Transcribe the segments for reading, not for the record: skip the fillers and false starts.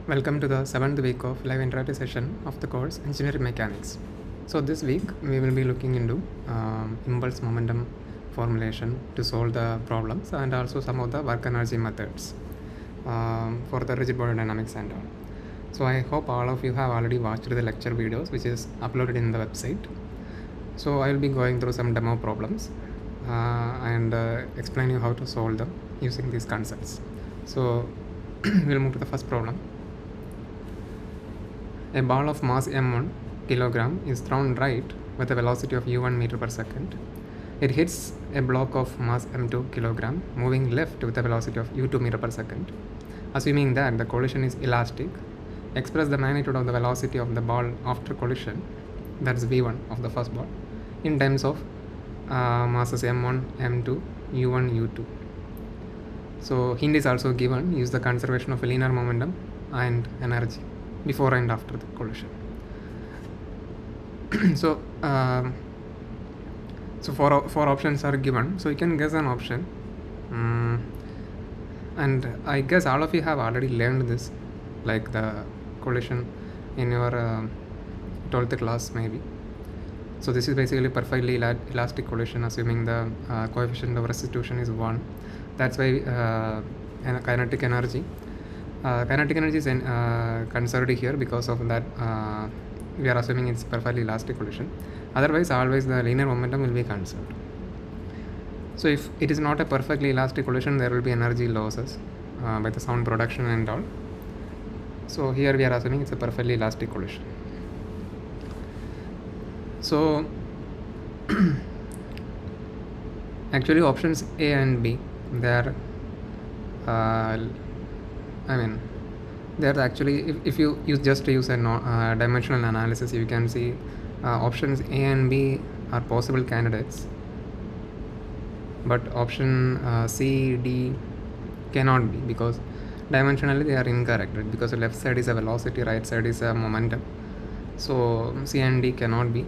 Welcome to the 7th week of live interactive session of the course Engineering Mechanics. So this week we will be looking into impulse momentum formulation to solve the problems and also some of the work energy methods for the rigid body dynamics and all. So I hope all of you have already watched the lecture videos which is uploaded in the website. So I will be going through some demo problems and explain you how to solve them using these concepts. So we'll move to the first problem. A ball of mass m1 kilogram is thrown right with a velocity of u1 meter per second. It hits a block of mass m2 kilogram moving left with a velocity of u2 meter per second. Assuming that the collision is elastic, express the magnitude of the velocity of the ball after collision, that's v1 of the first ball, in terms of masses m1, m2, u1, u2. So hint is also given, use the conservation of linear momentum and energy before and after the collision. So four options are given, so you can guess an option, and I guess all of you have already learned this, like the collision in your 12th class maybe. So this is basically perfectly elastic collision, assuming the coefficient of restitution is 1. That's why kinetic energy is conserved here because of that. We are assuming it's perfectly elastic collision. Otherwise, always the linear momentum will be conserved. So if it is not a perfectly elastic collision, there will be energy losses by the sound production and all. So here we are assuming it's a perfectly elastic collision. So actually options A and B, they are they're actually, if you use a dimensional analysis, you can see options A and B are possible candidates, but option C, D cannot be, because dimensionally they are incorrect, right? Because the left side is a velocity, right side is a momentum. So C and D cannot be.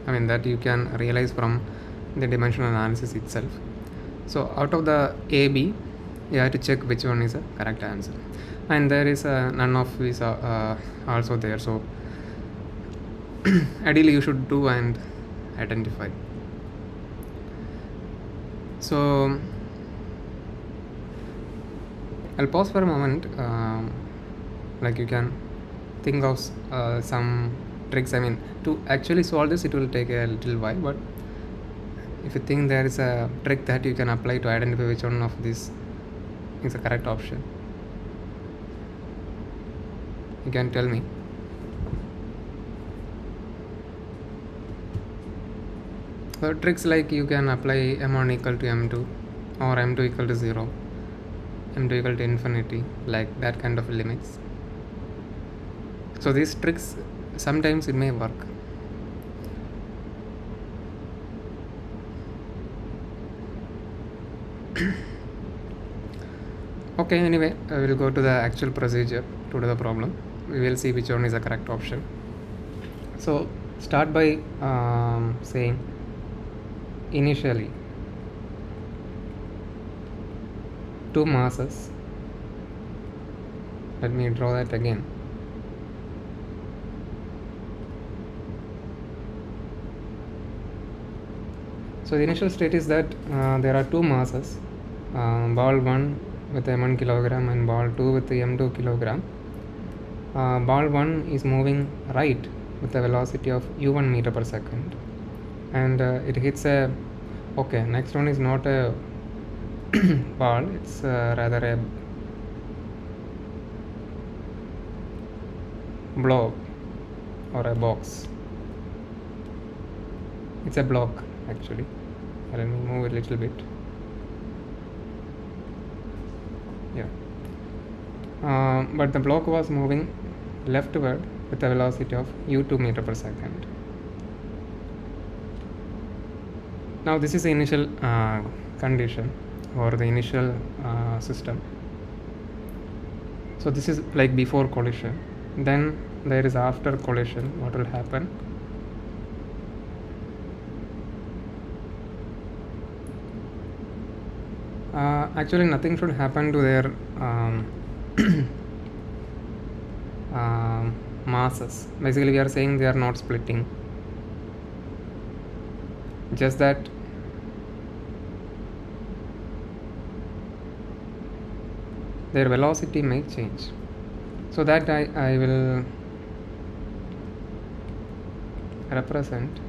That you can realize from the dimensional analysis itself. So out of the A, B, you have to check which one is a correct answer, and there is none of these also there. So ideally you should do and identify. So I'll pause for a moment, like you can think of some tricks. To actually solve this it will take a little while, but if you think there is a trick that you can apply to identify which one of these is the correct option, you can tell me. So tricks like you can apply m1 equal to m2 or m2 equal to 0, m2 equal to infinity, like that kind of limits. So these tricks sometimes it may work. Okay, anyway, I will go to the actual procedure to do the problem. We will see which one is the correct option. So start by saying initially two masses. Let me draw that again. So the initial state is that there are two masses, ball 1 with m1 kilogram and ball 2 with the m2 kilogram. Ball 1 is moving right with a velocity of u1 meter per second, and it hits a, okay, next one is not a ball, it's rather a block or a box. It's a block actually. Let me move a little bit. But the block was moving leftward with a velocity of u2 meter per second. Now this is the initial condition or the initial system. So this is like before collision. Then there is after collision, what will happen. Actually nothing should happen to their masses. Basically, we are saying they are not splitting. Just that their velocity may change. So that I will represent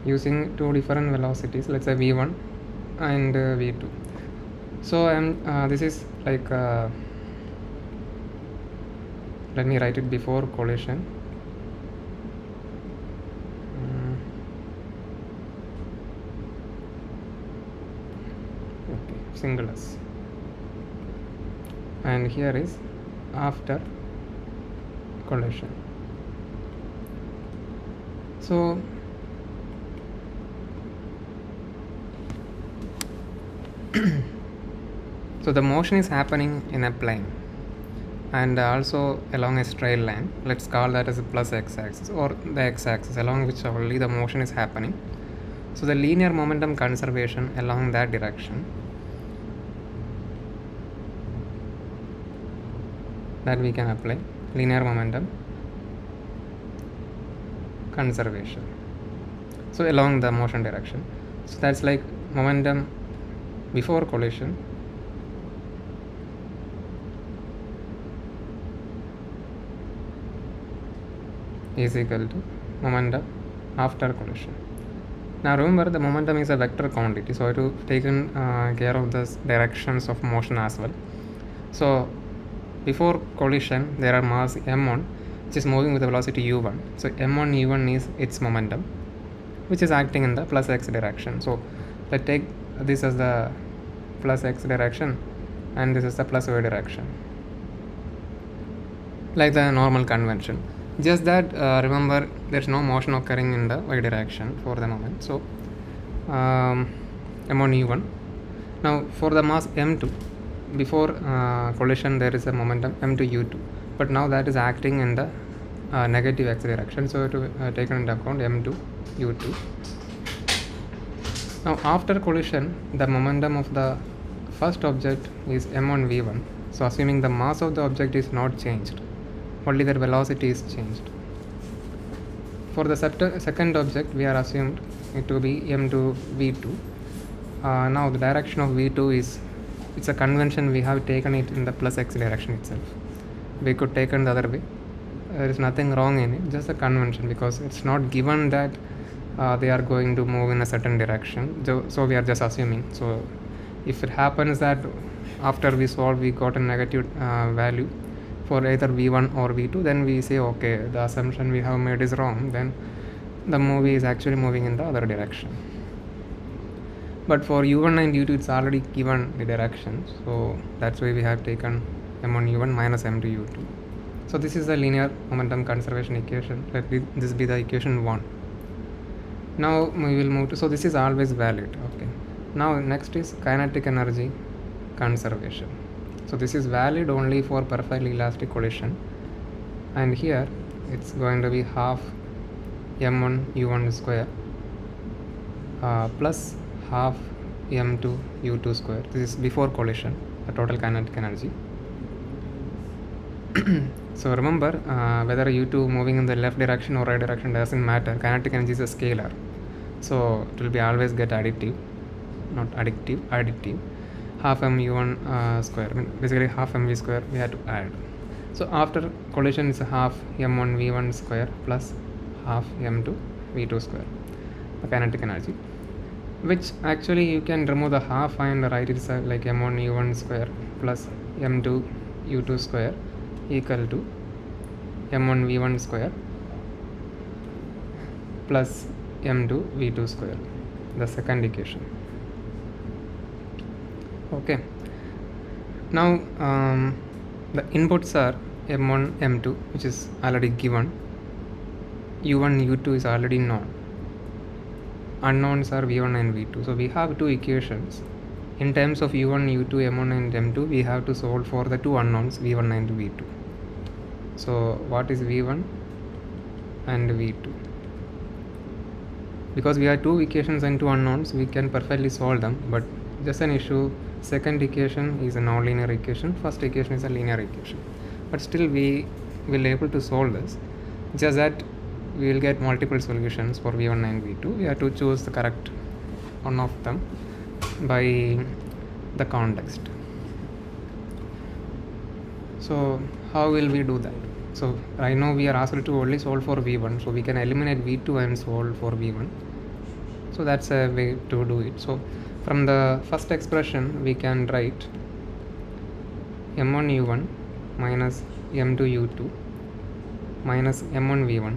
using two different velocities, let's say v1 and v2. So this is like let me write it before collision. Okay, single S, and here is after collision. So so the motion is happening in a plane and also along a straight line. Let's call that as a plus x-axis or the x-axis along which only the motion is happening. So the linear momentum conservation along that direction, that we can apply linear momentum conservation, so along the motion direction. So that's like momentum before collision is equal to momentum after collision. Now remember, the momentum is a vector quantity, so I have to taken care of the directions of motion as well. So before collision there are mass m1 which is moving with the velocity u1. So m1 u1 is its momentum which is acting in the plus x direction. So let's take this as the plus x direction and this is the plus y direction, like the normal convention. Just that remember, there's no motion occurring in the y direction for the moment. So m1 u1. Now for the mass m2, before collision there is a momentum m2 u2, but now that is acting in the negative x direction, so to taken into account m2 u2. Now after collision the momentum of the first object is m1 v1. So assuming the mass of the object is not changed, only their velocity is changed. For the second object we are assumed it to be m2 v2. Now the direction of v2 is, it's a convention, we have taken it in the plus x direction itself. We could take it the other way, there is nothing wrong in it, just a convention, because it's not given that they are going to move in a certain direction, so we are just assuming. So if it happens that after we solve we got a negative value for either v1 or v2, then we say okay, the assumption we have made is wrong, then the movie is actually moving in the other direction. But for u1 and u2 it's already given the direction, so that's why we have taken m1 u1 minus m2 u2. So this is the linear momentum conservation equation. Let this be the equation 1. Now we will move to, so this is always valid. Okay, now next is kinetic energy conservation. So this is valid only for perfectly elastic collision, and here it's going to be half m1 u1 square plus half m2 u2 square. This is before collision, the total kinetic energy. So remember, whether u2 moving in the left direction or right direction doesn't matter, kinetic energy is a scalar, so it will be always get additive, not additive. Half m u1 square, I mean basically half mv square we have to add. So after collision is half m1 v1 square plus half m2 v2 square, the kinetic energy, which actually you can remove the half and write it like m1 u1 square plus m2 u2 square equal to m1 v1 square plus m2 v2 square, the second equation. Okay, now the inputs are m1 m2, which is already given, u1 u2 is already known, unknowns are v1 and v2. So we have two equations. In terms of u1 u2 m1 and m2, we have to solve for the two unknowns v1 and v2. So what is v1 and v2? because we have two equations and two unknowns, we can perfectly solve them, but just an issue, second equation is a nonlinear equation, first equation is a linear equation, but still we will able to solve this, just that we will get multiple solutions for v1 and v2. We have to choose the correct one of them by the context. So how will we do that? So right now we are asked to only solve for v1, so we can eliminate v2 and solve for v1. So that's a way to do it. So from the first expression we can write m1 u1 minus m2 u2 minus m1 v1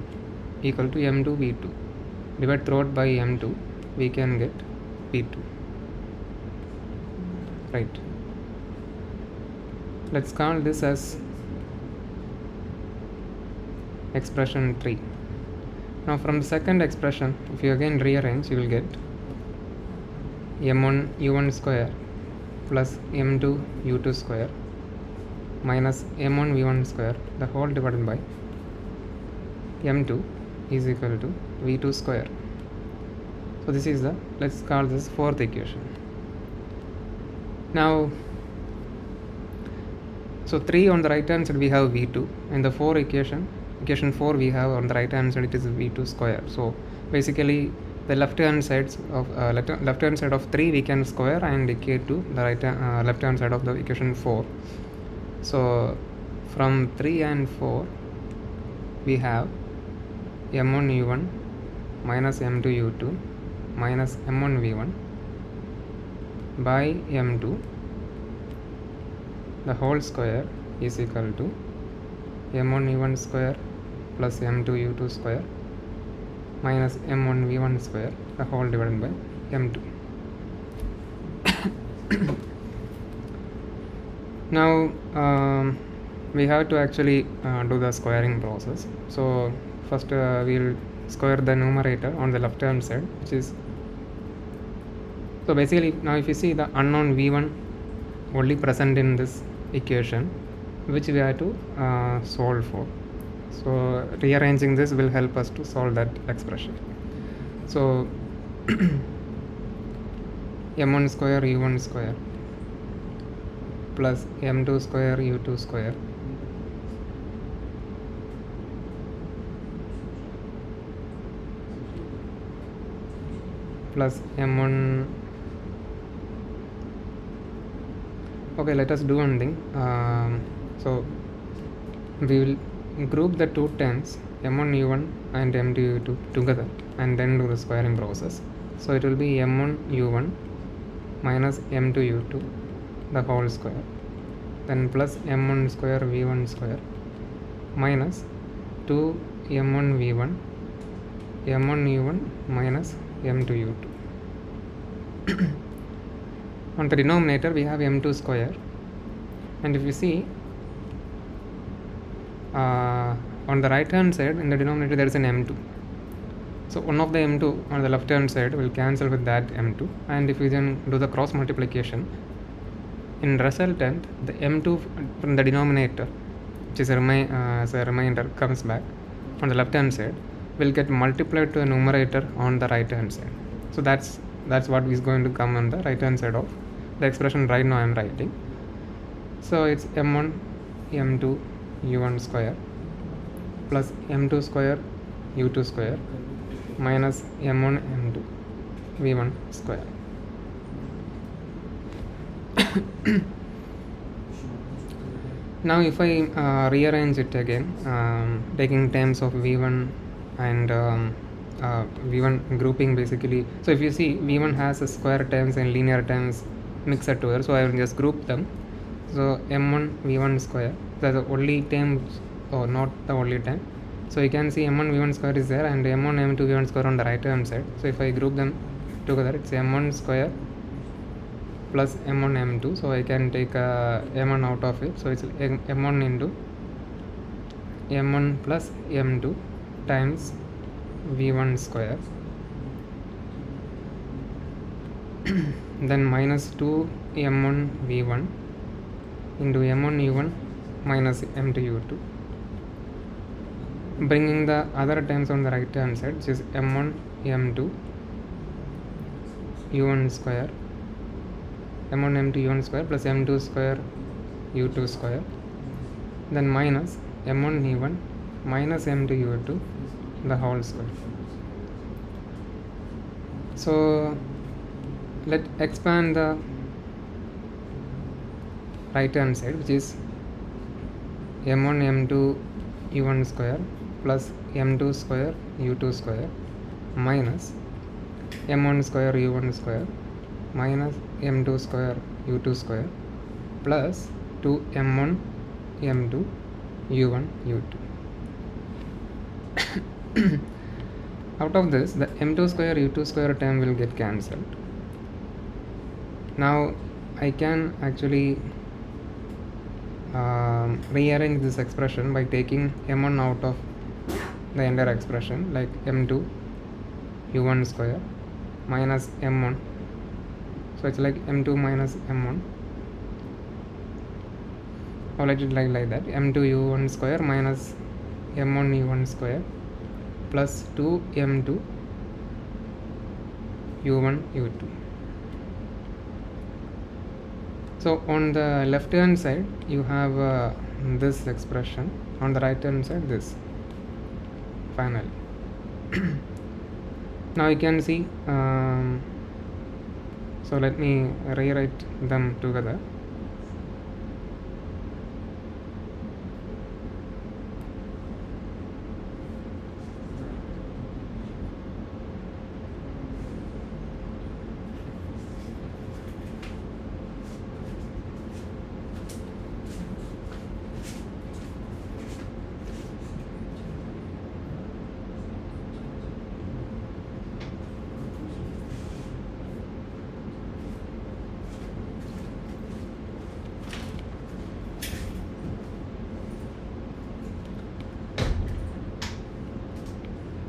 equal to m2 v2. Divide throughout by m2, we can get v2. Right. Let's call this as expression 3. Now from the second expression, if you again rearrange, you will get m1 u1 square plus m2 u2 square minus m1 v1 square, the whole divided by m2 is equal to v2 square. So this is the, let's call this fourth equation. Now, so 3 on the right hand side we have v2, and the 4 equation 4 we have on the right hand side, it is v2 square. So basically the left hand sides of left hand side of 3 we can square and equate to the left hand side of the equation 4. So from 3 and 4 we have m1 u1 minus m2 u2 minus m1 v1 by m2, the whole square is equal to m1 u1 square plus m2 u2 square minus m1 v1 square, the whole divided by m2. Now we have to actually do the squaring process. So first we'll square the numerator on the left hand side, which is, so basically now if you see the unknown v1 only present in this equation, which we have to solve for. So rearranging this will help us to solve that expression. So m1 square u1 square plus m2 square u2 square plus m1. Okay, let us do one thing. So we will group the two terms m1 u1 and m2 u2 together and then do the squaring process. So it will be m1 u1 minus m2 u2 the whole square, then plus m1 square v1 square minus 2 m1 v1 m1 u1 minus m2 u2. On the denominator we have m2 square, and if you see on the right hand side in the denominator there is an m2, so one of the m2 on the left hand side will cancel with that m2, and if we then do the cross multiplication, in resultant the m2 from the denominator, which is a remainder, comes back on the left hand side, will get multiplied to the numerator on the right hand side. So that's what is going to come on the right hand side of the expression right now I am writing. So it's m1 m2 u1 square plus m2 square u2 square minus m1 m2 v1 square. Now if I rearrange it again, taking terms of v1 and v1 grouping basically, so if you see v1 has a square terms and linear terms mixed together, so I will just group them. So m1 v1 square, that's the only term or not the only term, so you can see m1 v1 square is there and m1 m2 v1 square on the right hand side. So if I group them together, it's m1 square plus m1 m2, so I can take m1 out of it, so it's m1 into m1 plus m2 times v1 square then minus 2 m1 v1 into m1 u1 minus m2 u2, bringing the other terms on the right hand side, which is m1 m2 u1 square, m1 m2 u1 square plus m2 square u2 square, then minus m1 u1 minus m2 u2 the whole square. So let's expand the right hand side, which is m1 m2 u1 square plus m2 square u2 square minus m1 square u1 square minus m2 square u2 square plus 2m1 m2 u1 u2. Out of this, the m2 square u2 square term will get cancelled. Now I can actually rearrange this expression by taking m1 out of the entire expression, like m2 u1 square minus m1. So it's like m2 minus m1. I'll let it like that, m2 u1 square minus m1 u1 square plus 2m2 u1 u2. So on the left hand side you have this expression, on the right hand side this, finally. Now you can see, so let me rewrite them together.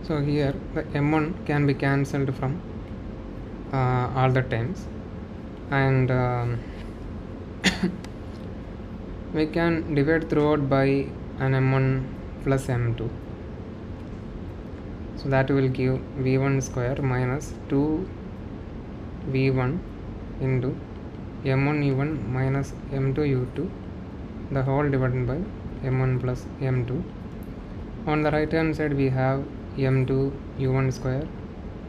So here the m1 can be cancelled from all the terms, and we can divide throughout by an m1 plus m2. So that will give v1 square minus 2v1 into m1 u1 minus m2 u2 the whole divided by m1 plus m2. On the right hand side we have m2 u1 square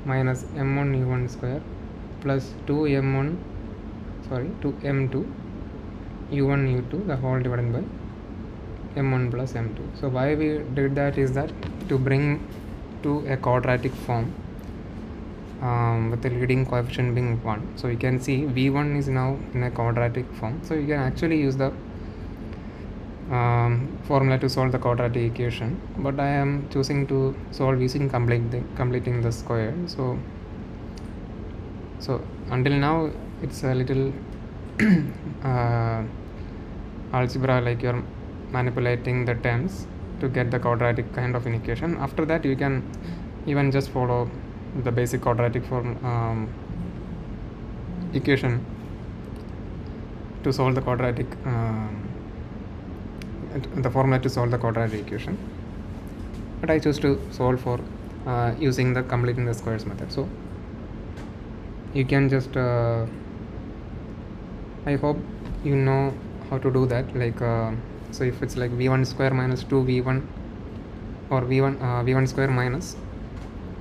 minus m1 u1 square plus 2m2 u1 u2 the whole divided by m1 plus m2. So why we did that is that to bring to a quadratic form with the leading coefficient being 1. So you can see v1 is now in a quadratic form, so you can actually use the formula to solve the quadratic equation, but I am choosing to solve using completing the square. So until now it's a little algebra, like you're manipulating the terms to get the quadratic kind of an equation. After that you can even just follow the basic quadratic form equation to solve the quadratic the formula to solve the quadratic equation, but I choose to solve for using the completing the squares method. So you can just I hope you know how to do that, like so if it's like v1 square minus 2v1 or v1 square minus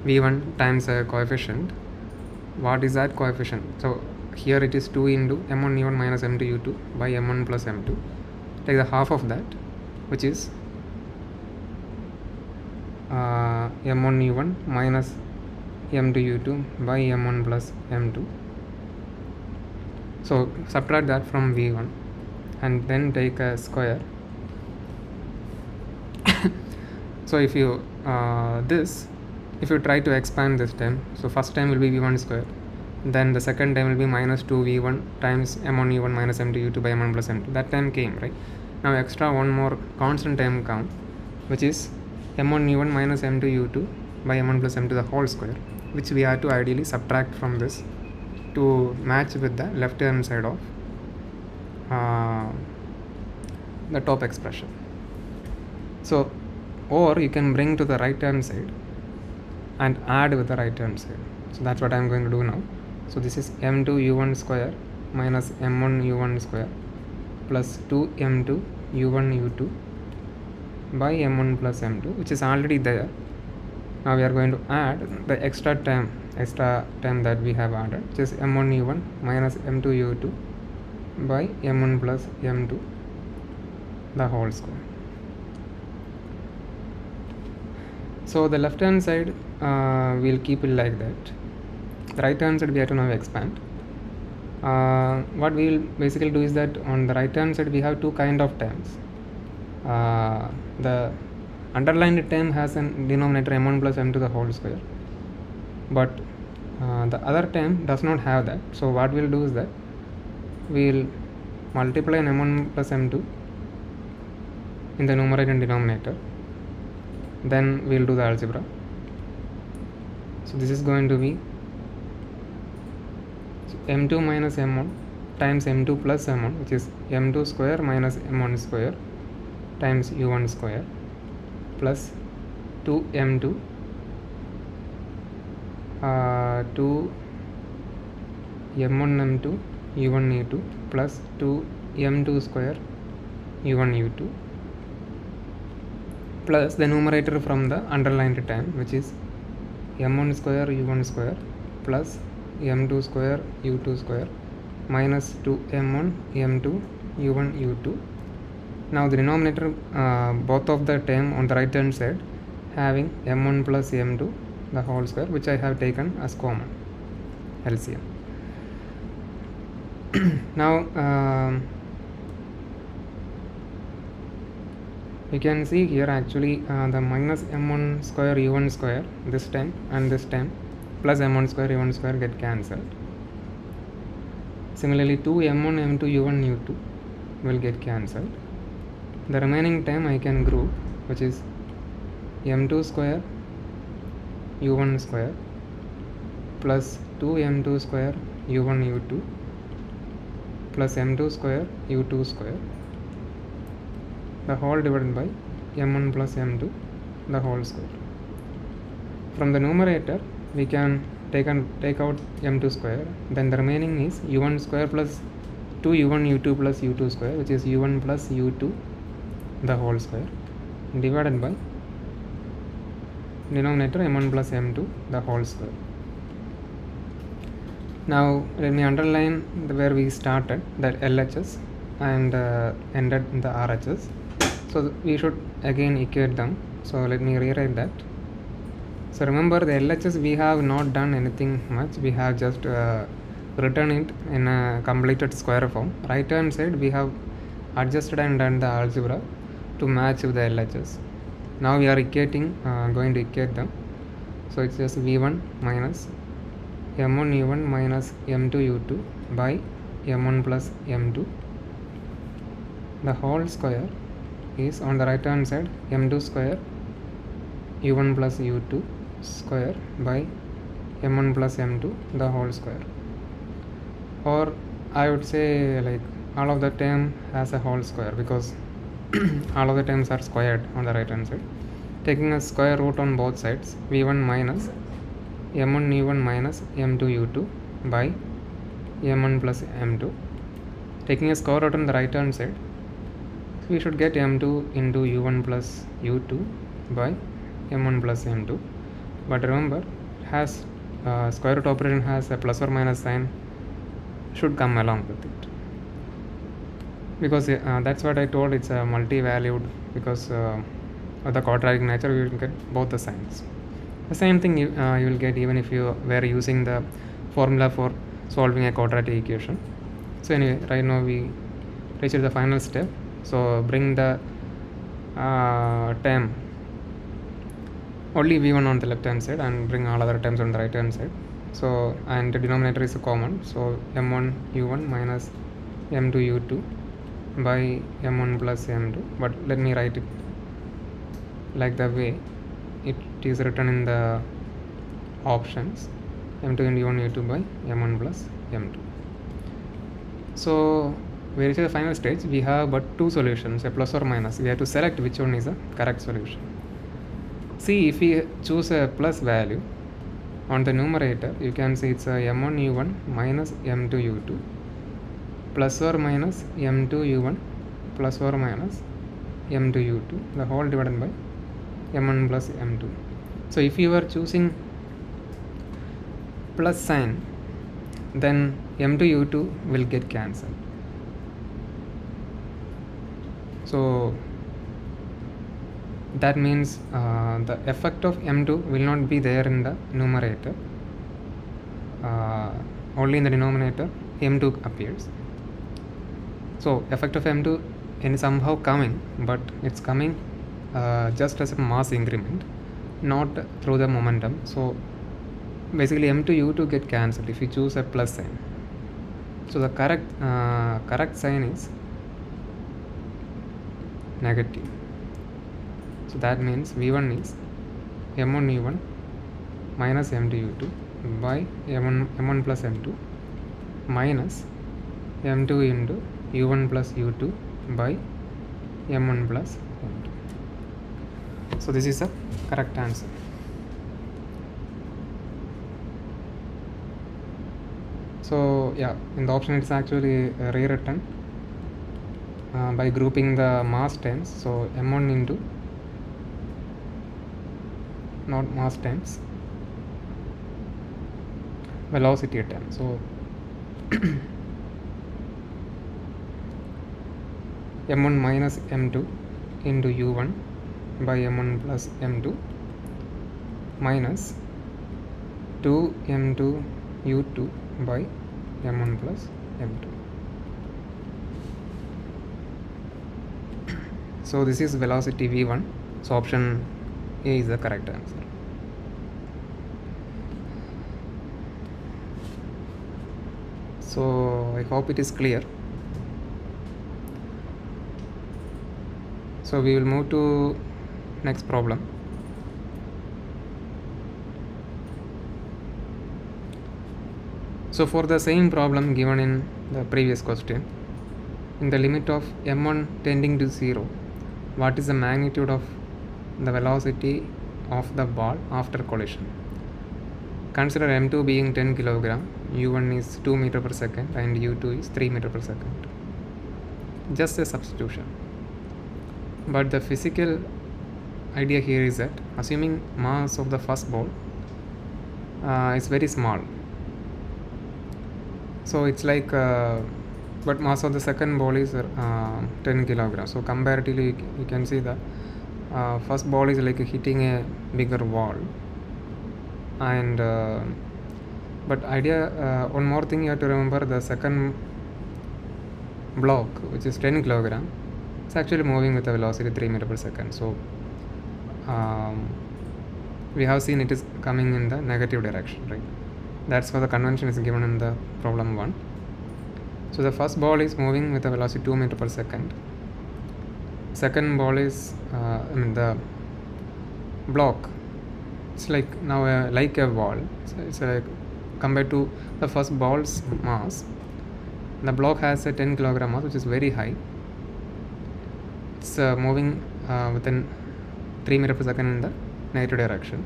v1 times a coefficient, what is that coefficient? So here it is 2 into m1 u1 minus m2 u2 by m1 plus m2. Take the half of that, which is m1 u1 minus m2 u2 by m1 plus m2. So subtract that from v1 and then take a square. So if you if you try to expand this term, so first time will be v1 square, then the second time will be minus 2v1 times m1 u1 minus m2 u2 by m1 plus m2. That time came, right? Now extra one more constant term come, which is m1 u1 minus m2 u2 by m1 plus m2 the whole square, which we have to ideally subtract from this to match with the left hand side of the top expression. So or you can bring to the right hand side and add with the right hand side. So that's what I'm going to do now. So this is m2 u1 square minus m1 u1 square plus 2m2 u1 u2 by m1 plus m2, which is already there. Now we are going to add the extra term that we have added, which is m1 u1 minus m2 u2 by m1 plus m2 the whole square. So the left hand side we'll keep it like that. The right hand side we have to now expand. What we will basically do is that on the right hand side we have two kind of terms. The underlined term has a denominator m1 plus m2 the whole square, but the other term does not have that. So what we'll do is that we'll multiply m1 plus m2 in the numerator and denominator, then we'll do the algebra. So this is going to be m2 minus m1 times m2 plus m1, which is m2 square minus m1 square times u1 square plus 2m2 2 m1 m2 u1 u2 plus 2 m2 square u1 u2 plus the numerator from the underlined term, which is m1 square u1 square plus m2 square u2 square minus 2m1 m2 u1 u2. Now the denominator, both of the term on the right hand side having m1 plus m2 the whole square, which I have taken as common LCM. Now you can see here actually the minus m1 square u1 square this time and this time plus m1 square u1 square get cancelled. Similarly 2 m1 m2 u1 u2 will get cancelled. The remaining term I can group, which is m2 square u1 square plus 2 m2 square u1 u2 plus m2 square u2 square the whole divided by m1 plus m2 the whole square. From the numerator we can take out m2 square, then the remaining is u1 square plus 2 u1 u2 plus u2 square, which is u1 plus u2 the whole square divided by denominator m1 plus m2 the whole square. Now let me underline where we started, that LHS and ended in the RHS. So we should again equate them. So let me rewrite that. So remember the LHS we have not done anything much, we have just written it in a completed square form. Right hand side we have adjusted and done the algebra to match with the LHS. Now we are equating, going to equate them. So it's just v1 minus m1 u1 minus m2 u2 by m1 plus m2 the whole square is on the right hand side m2 square u1 plus u2 square by m1 plus m2 the whole square, or I would say like all of the term has a whole square because all of the terms are squared on the right hand side. Taking a square root on both sides, v1 minus m1 u1 minus m2 u2 by m1 plus m2. Taking a square root on the right hand side, we should get m2 into u1 plus u2 by m1 plus m2. But remember, has square root operation has a plus or minus sign should come along with it, because that's what I told, it's a multi-valued, because of the quadratic nature we will get both the signs. The same thing you will get even if you were using the formula for solving a quadratic equation. So anyway, right now we reached the final step. So bring the term only v1 on the left hand side and bring all other terms on the right hand side. So and the denominator is common, so m1 u1 minus m2 u2 by m1 plus m2, but let me write it like the way it is written in the options, m2 into u1 u2 by m1 plus m2. So we reach the final stage, we have but two solutions, a plus or minus. We have to select which one is the correct solution. See, if we choose a plus value, On the numerator, you can see it's a m1 u1 minus m2 u2 plus or minus m2 u1 plus or minus m2 u2 the whole divided by m1 plus m2. So if you are choosing plus sign, then m2 u2 will get cancelled. So that means the effect of m2 will not be there in the numerator, only in the denominator m2 appears. So effect of m2 is somehow coming, but it's coming just as a mass increment, not through the momentum. So basically m2 u2 get cancelled if you choose a plus sign. So the correct sign is negative. So that means v1 is m1 u1 minus m2 u2 by m1 plus m2 minus m2 into u1 plus u2 by m1 plus m2. So this is the correct answer. So yeah, in the option it's actually rewritten by grouping the mass terms. So m1 into, not mass terms, velocity term. So m1 minus m2 into u1 by m1 plus m2 minus 2 m2 u2 by m1 plus m2. So this is velocity v1. So option A is the correct answer. So I hope it is clear. So we will move to next problem. So for the same problem given in the previous question, in the limit of m1 tending to 0, what is the magnitude of the velocity of the ball after collision? Consider m2 being 10 kg, u1 is 2 meter per second and u2 is 3 meter per second. Just a substitution. But the physical idea here is that assuming mass of the first ball is very small, so it's like but mass of the second ball is 10 kilograms. So comparatively you can see the first ball is like hitting a bigger wall, and but idea one more thing you have to remember, the second block, which is 10 kilogram, it's actually moving with a velocity 3 meter per second. So we have seen it is coming in the negative direction, right? That's why the convention is given in the problem 1. So the first ball is moving with a velocity 2 meter per second. Second ball is the block, it's like now like a wall. So it's like compared to the first ball's mass, the block has a 10 kilogram mass, which is very high. It's moving within 3 meter per second in the negative direction.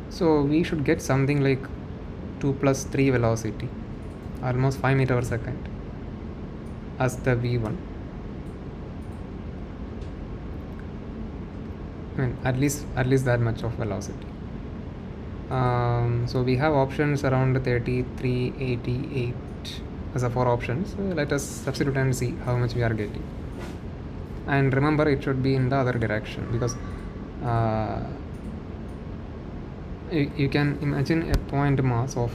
So we should get something like 2 plus 3 velocity, almost 5 meter per second as the v1. I mean, at least that much of velocity. So we have options around 33, 88 as a 4 options. So let us substitute and see how much we are getting. And remember, it should be in the other direction, because you can imagine a point mass of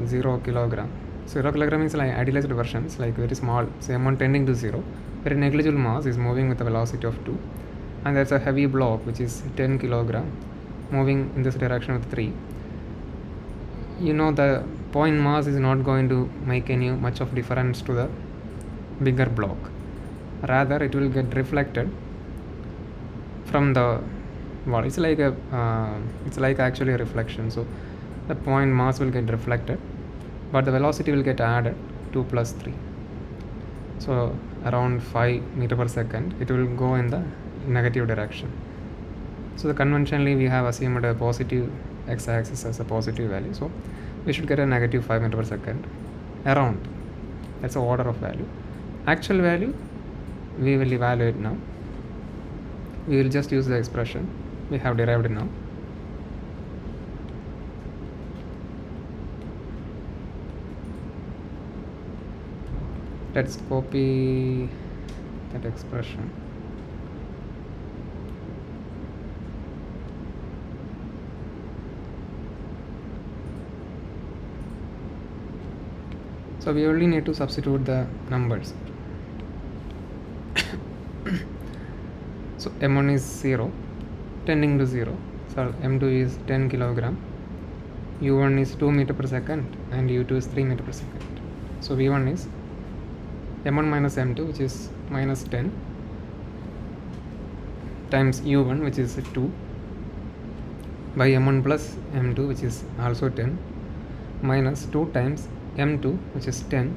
0 kilogram. 0 kilogram is like idealized versions, like very small, say m1 tending to 0, very negligible mass is moving with a velocity of 2, and there's a heavy block which is 10 kilogram moving in this direction with 3. You know, the point mass is not going to make any much of difference to the bigger block, rather it will get reflected from the wall. It's like actually a reflection. So the point mass will get reflected, but the velocity will get added 2 plus 3. So around 5 meter per second it will go in the negative direction. So the conventionally we have assumed a positive x-axis as a positive value, so we should get a negative 5 meter per second around. That's the order of value. Actual value we will evaluate now. We will just use the expression we have derived now. Let's copy that expression. So we only need to substitute the numbers. So m1 is 0 tending to 0, so m2 is 10 kilogram, u1 is 2 meter per second, and u2 is 3 meter per second. So v1 is m1 minus m2, which is minus 10, times u1, which is 2, by m1 plus m2, which is also 10, minus 2 times m2, which is 10,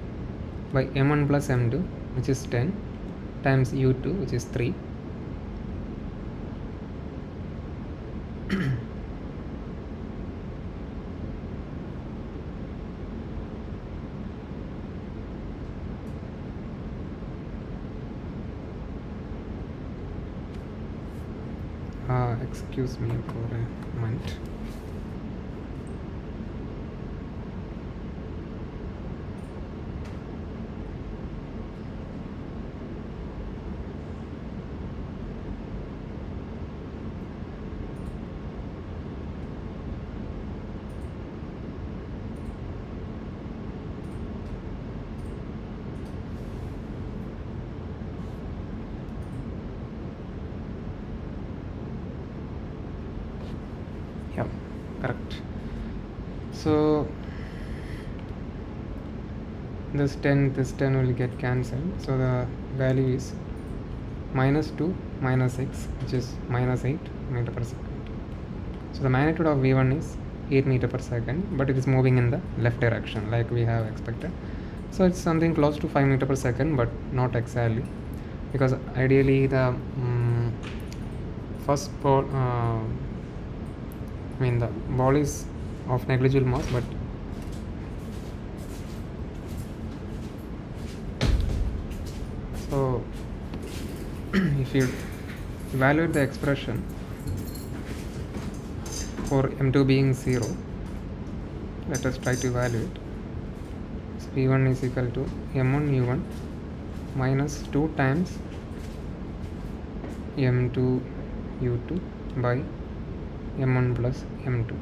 by m1 plus m2, which is 10, times u2, which is 3. Excuse me for a moment. Yeah, correct. So this 10 will get cancelled, so the value is minus 2 minus 6, which is minus 8 meter per second. So the magnitude of v1 is 8 meter per second, but it is moving in the left direction like we have expected. So it's something close to 5 meter per second, but not exactly, because ideally the first ball, the ball is of negligible mass, but so if you evaluate the expression for m2 being 0, let us try to evaluate. So v1 is equal to m1 u1 minus 2 times m2 u2 by m1 plus m2.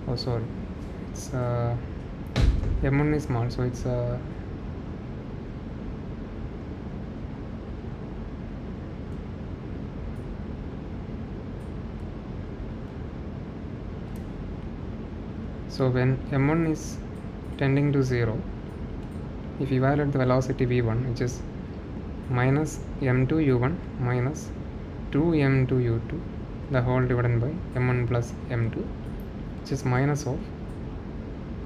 Oh, sorry, it's m1 is small, so it's so when m1 is tending to 0, if you evaluate the velocity v1, which is minus m2 u1 minus 2 m2 u2, the whole divided by m1 plus m2, which is minus of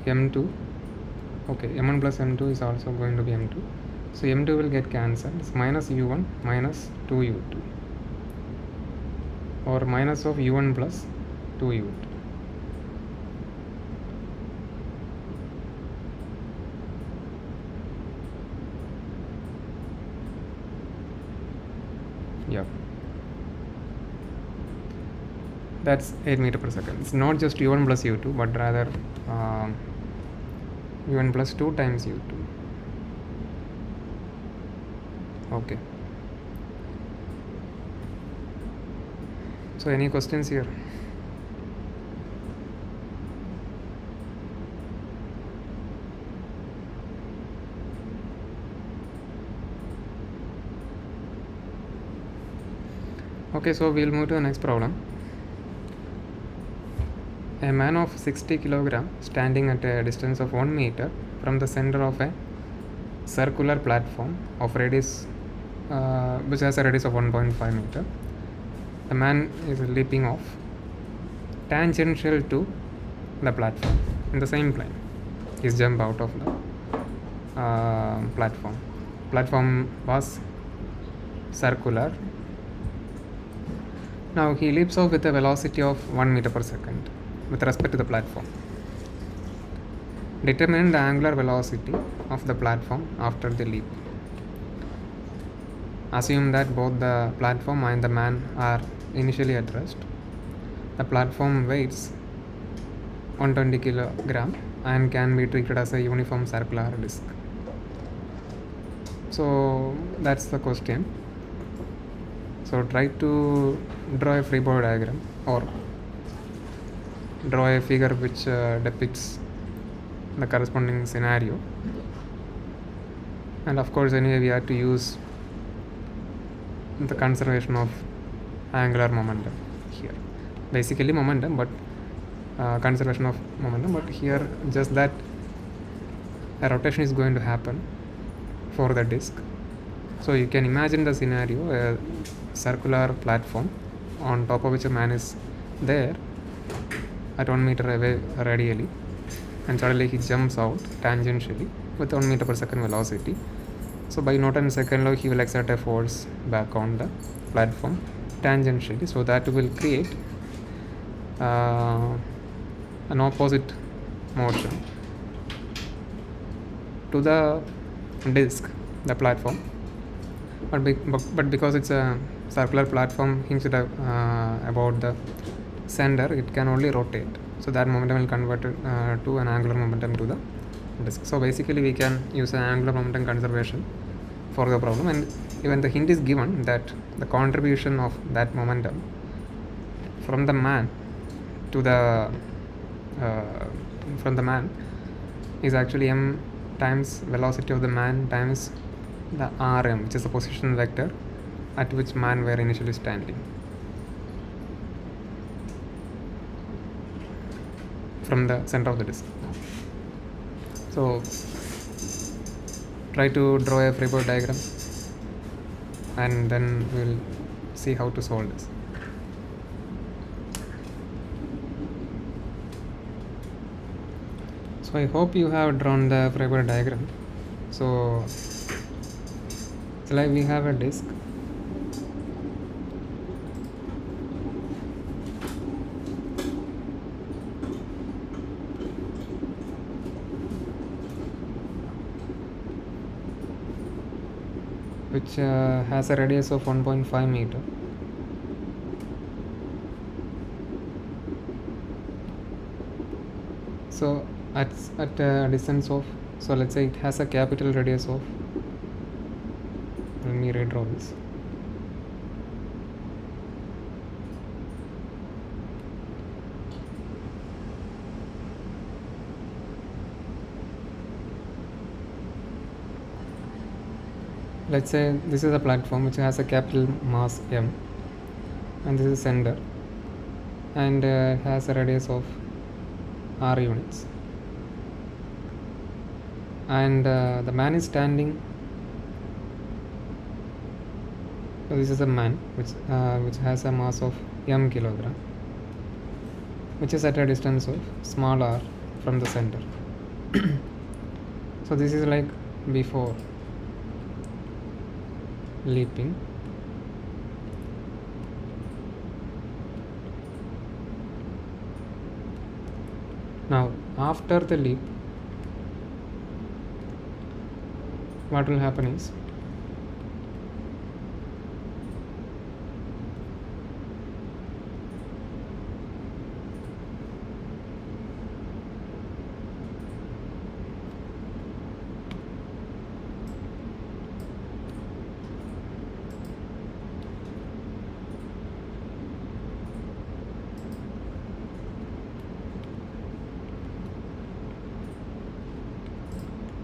m2. Okay, m1 plus m2 is also going to be m2, so m2 will get cancelled. It's minus u1 minus 2 u2, or minus of u1 plus 2 u2. Yeah, that's 8 meter per second. It's not just u1 plus u2, but rather u1 plus 2 times u2. Okay, so any questions here? Okay, so we'll move to the next problem. A man of 60 kilogram standing at a distance of 1 meter from the center of a circular platform of radius which has a radius of 1.5 meter. The man is leaping off tangential to the platform in the same plane. He's jumped out of the platform. Platform was circular Now he leaps off with a velocity of 1 meter per second with respect to the platform. Determine the angular velocity of the platform after the leap. Assume that both the platform and the man are initially at rest. The platform weighs 120 kg and can be treated as a uniform circular disk. So that's the question. So try to draw a free body diagram or draw a figure which depicts the corresponding scenario. And of course, anyway, we have to use the conservation of angular momentum here. Basically momentum, but conservation of momentum, but here just that a rotation is going to happen for the disk. So you can imagine the scenario, a circular platform on top of which a man is there at 1 meter away radially, and suddenly he jumps out tangentially with 1 meter per second velocity. So by Newton's second law, he will exert a force back on the platform tangentially. So that will create an opposite motion to the disk, the platform. But because it's a circular platform hinged about the center, it can only rotate. So that momentum will convert to an angular momentum to the disk. So basically we can use an angular momentum conservation for the problem, and even the hint is given that the contribution of that momentum from the man to the is actually m times velocity of the man times the rm, which is the position vector at which man were initially standing from the center of the disk. So try to draw a free body diagram and then we'll see how to solve this. So I hope you have drawn the free body diagram. So like we have a disk, which has a radius of 1.5 meter. So at a distance of, so let's say it has a capital radius of, let me redraw this. Let's say this is a platform which has a capital mass m, and this is center, and has a radius of r units, and the man is standing. So this is a man which has a mass of m kilogram, which is at a distance of small r from the center. So this is like before leaping. Now after the leap, what will happen is,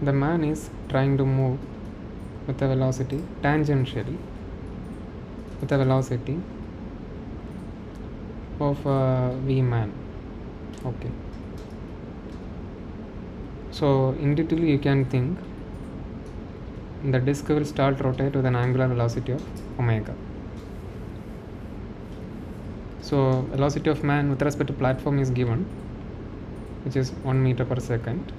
the man is trying to move with a velocity tangentially with a velocity of v man. Okay, so intuitively you can think the disk will start rotate with an angular velocity of omega. So velocity of man with respect to platform is given, which is 1 meter per second.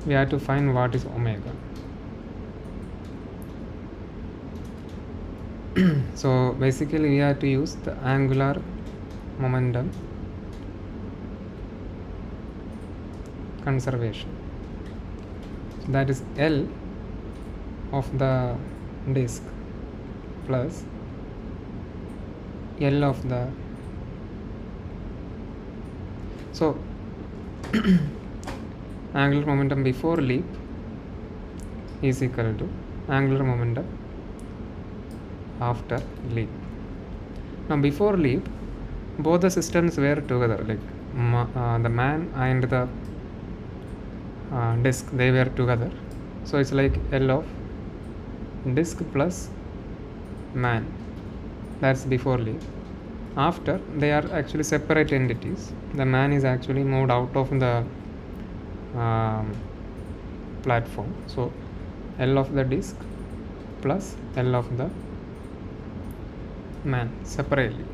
We have to find what is omega. So basically we have to use the angular momentum conservation. So that is L of the disk plus L of the, so angular momentum before leap is equal to angular momentum after leap. Now before leap, both the systems were together, like the man and the disk, they were together. So it's like L of disk plus man, that's before leap. After, they are actually separate entities. The man is actually moved out of the platform. So L of the disk plus L of the man separately.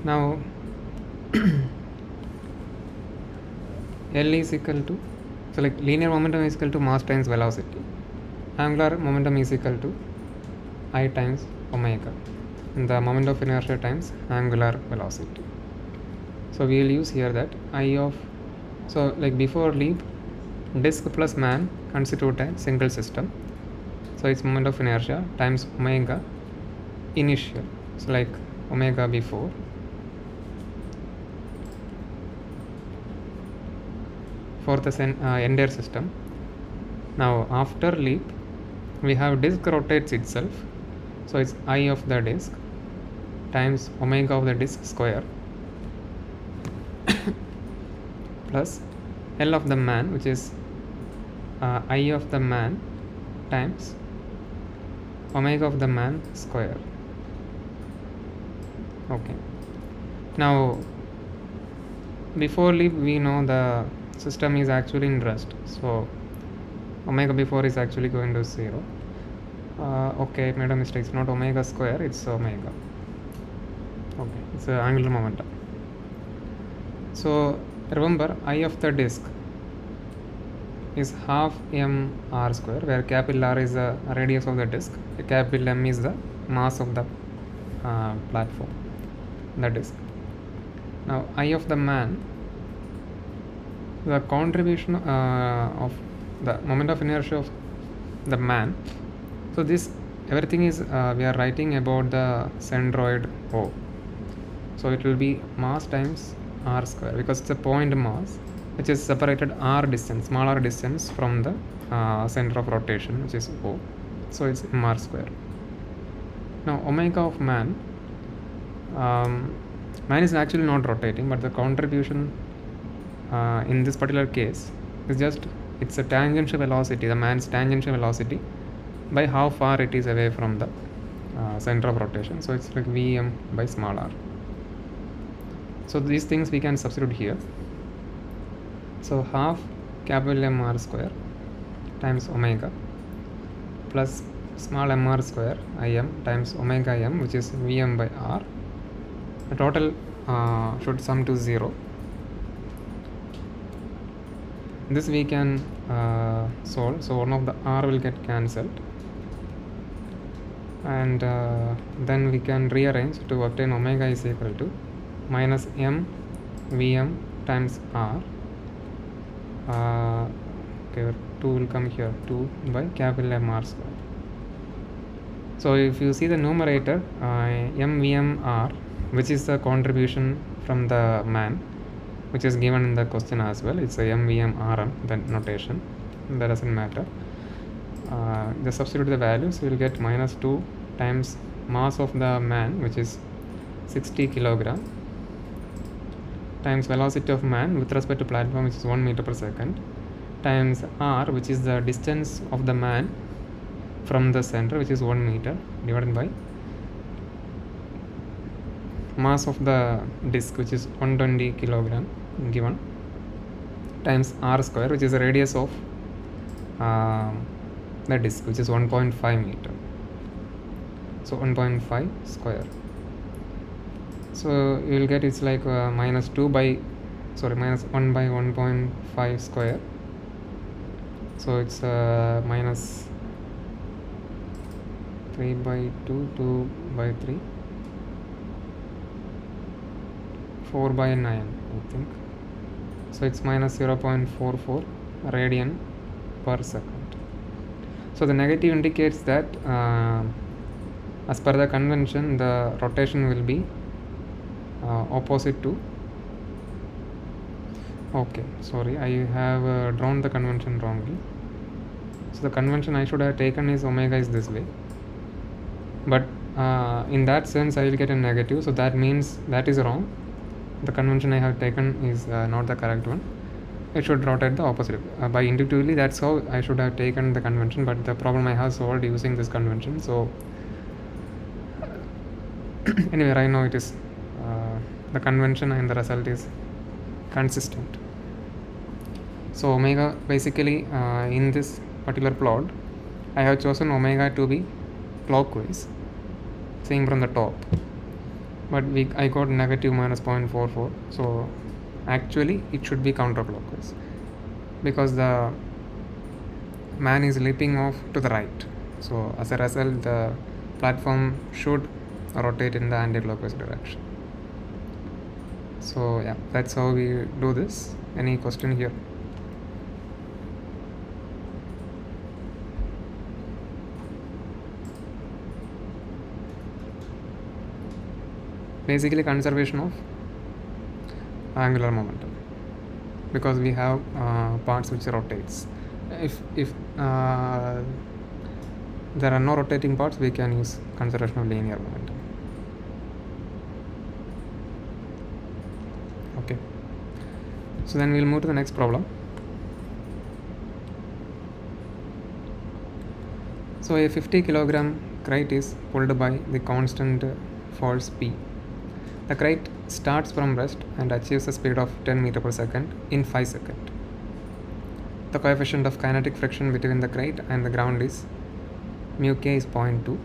Now L is equal to, so like linear momentum is equal to mass times velocity. Angular momentum is equal to I times omega, and the moment of inertia times angular velocity. So we will use here that I of, so like before leap, disk plus man constitute a single system. So it's moment of inertia times omega initial, so like omega before for the entire system. Now after leap, we have disk rotates itself, so it's I of the disk times omega of the disk square plus L of the man, which is I of the man times omega of the man square. Okay, now before leap, we know the system is actually in rest, so omega before is actually going to 0. Okay, made a mistake, it's not omega square, it's omega. Okay, it's an angular momentum. So remember, I of the disk is half m r square, where capital R is the radius of the disk, capital M is the mass of the platform, the disk. Now I of the man, the contribution of the moment of inertia of the man. So this everything is we are writing about the centroid O. So it will be mass times r square, because it's a point mass which is separated r distance, small r distance from the center of rotation, which is O. So it's mr square. Now omega of man, man is actually not rotating, but the contribution in this particular case is just, it's a tangential velocity, the man's tangential velocity, by how far it is away from the center of rotation. So it's like Vm by small r. So these things we can substitute here. So half capital M r square times omega plus small m r square Im times omega m, which is Vm by r. The total should sum to 0. This we can solve. So one of the r will get cancelled, and then we can rearrange to obtain omega is equal to minus m Vm times r. Okay, 2 will come here, 2 by capital M r square. So if you see the numerator, m Vm r, which is the contribution from the man, which is given in the question as well, it's a m Vm rm, the notation, that doesn't matter. Just substitute the values, you will get minus 2 times mass of the man, which is 60 kilogram, times velocity of man with respect to platform, which is 1 meter per second, times r, which is the distance of the man from the center, which is 1 meter, divided by mass of the disk, which is 120 kilogram given, times r square, which is the radius of the disk, which is 1.5 meter. So 1.5 square. So you will get, it's like minus 1 by 1.5 square. So it's minus 3 by 2, 2 by 3, 4 by 9, I think. So it's minus 0.44 radian per second. So the negative indicates that as per the convention, the rotation will be opposite to. Okay, sorry, I have drawn the convention wrongly. So the convention I should have taken is omega is this way, but in that sense I will get a negative, so that means that is wrong. The convention I have taken is not the correct one. It should rotate the opposite. By intuitively, that's how I should have taken the convention, but the problem I have solved using this convention. So anyway, right now it is the convention and the result is consistent. So omega, basically in this particular plot, I have chosen omega to be clockwise, seeing from the top, but I got negative minus 0.44. So actually it should be counterclockwise because the man is leaping off to the right. So as a result, the platform should rotate in the anti-clockwise direction. So yeah, that's how we do this. Any question here? Basically conservation of angular momentum, because we have parts which rotates. If there are no rotating parts, we can use conservation of linear momentum. Okay, so then we'll move to the next problem. So a 50 kilogram crate is pulled by the constant force P. The crate starts from rest and achieves a speed of 10 meter per second in 5 seconds. The coefficient of kinetic friction between the crate and the ground is mu k is 0.2.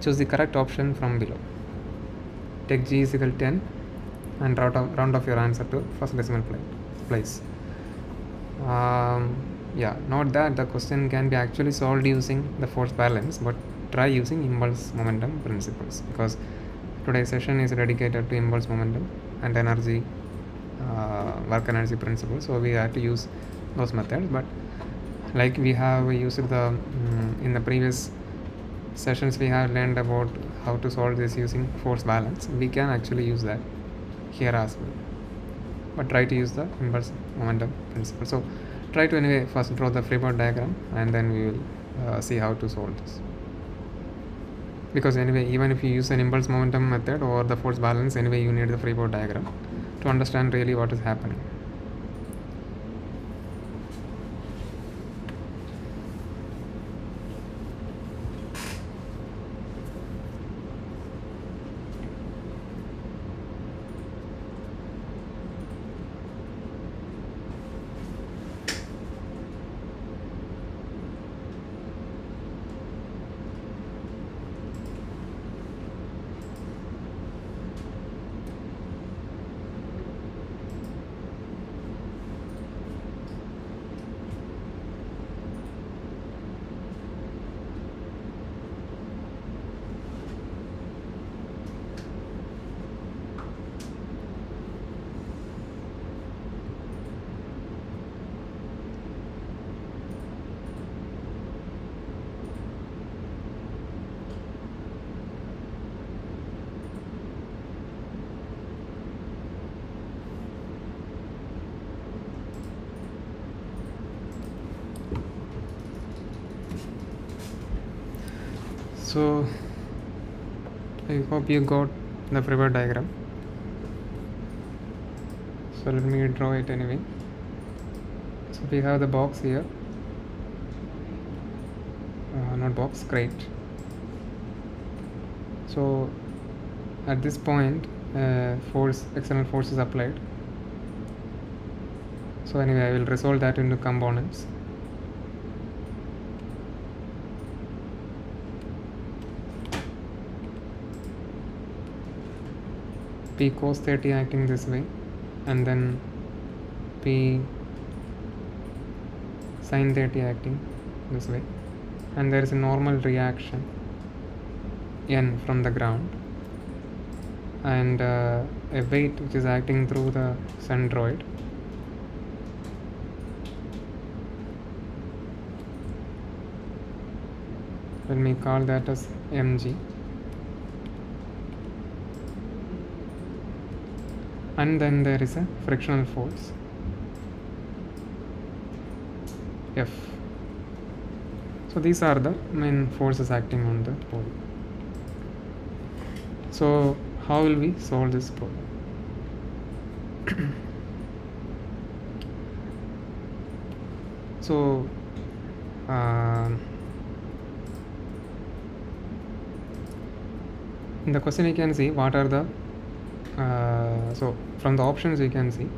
Choose the correct option from below. Take g is equal to 10 and round off your answer to first decimal place. Yeah, note that the question can be actually solved using the force balance, but try using impulse momentum principles, because today's session is dedicated to impulse momentum and energy, work energy principles. So we have to use those methods, but like we have used the in the previous sessions, we have learned about how to solve this using force balance. We can actually use that here as well, but try to use the impulse momentum principle. So try to anyway first draw the free body diagram, and then we will see how to solve this. Because anyway, even if you use an impulse momentum method or the force balance, anyway you need the free body diagram to understand really what is happening. So I hope you got the free body diagram. So let me draw it anyway. So we have the box here, not box, crate. So at this point external force is applied. So anyway, I will resolve that into components. P cos 30 acting this way, and then P sin 30 acting this way. and there is a normal reaction n from the ground, and a weight which is acting through the centroid. Let me call that as mg, and then there is a frictional force F. So these are the main forces acting on the body. So how will we solve this problem? So in the question you can see what are the so from the options you can see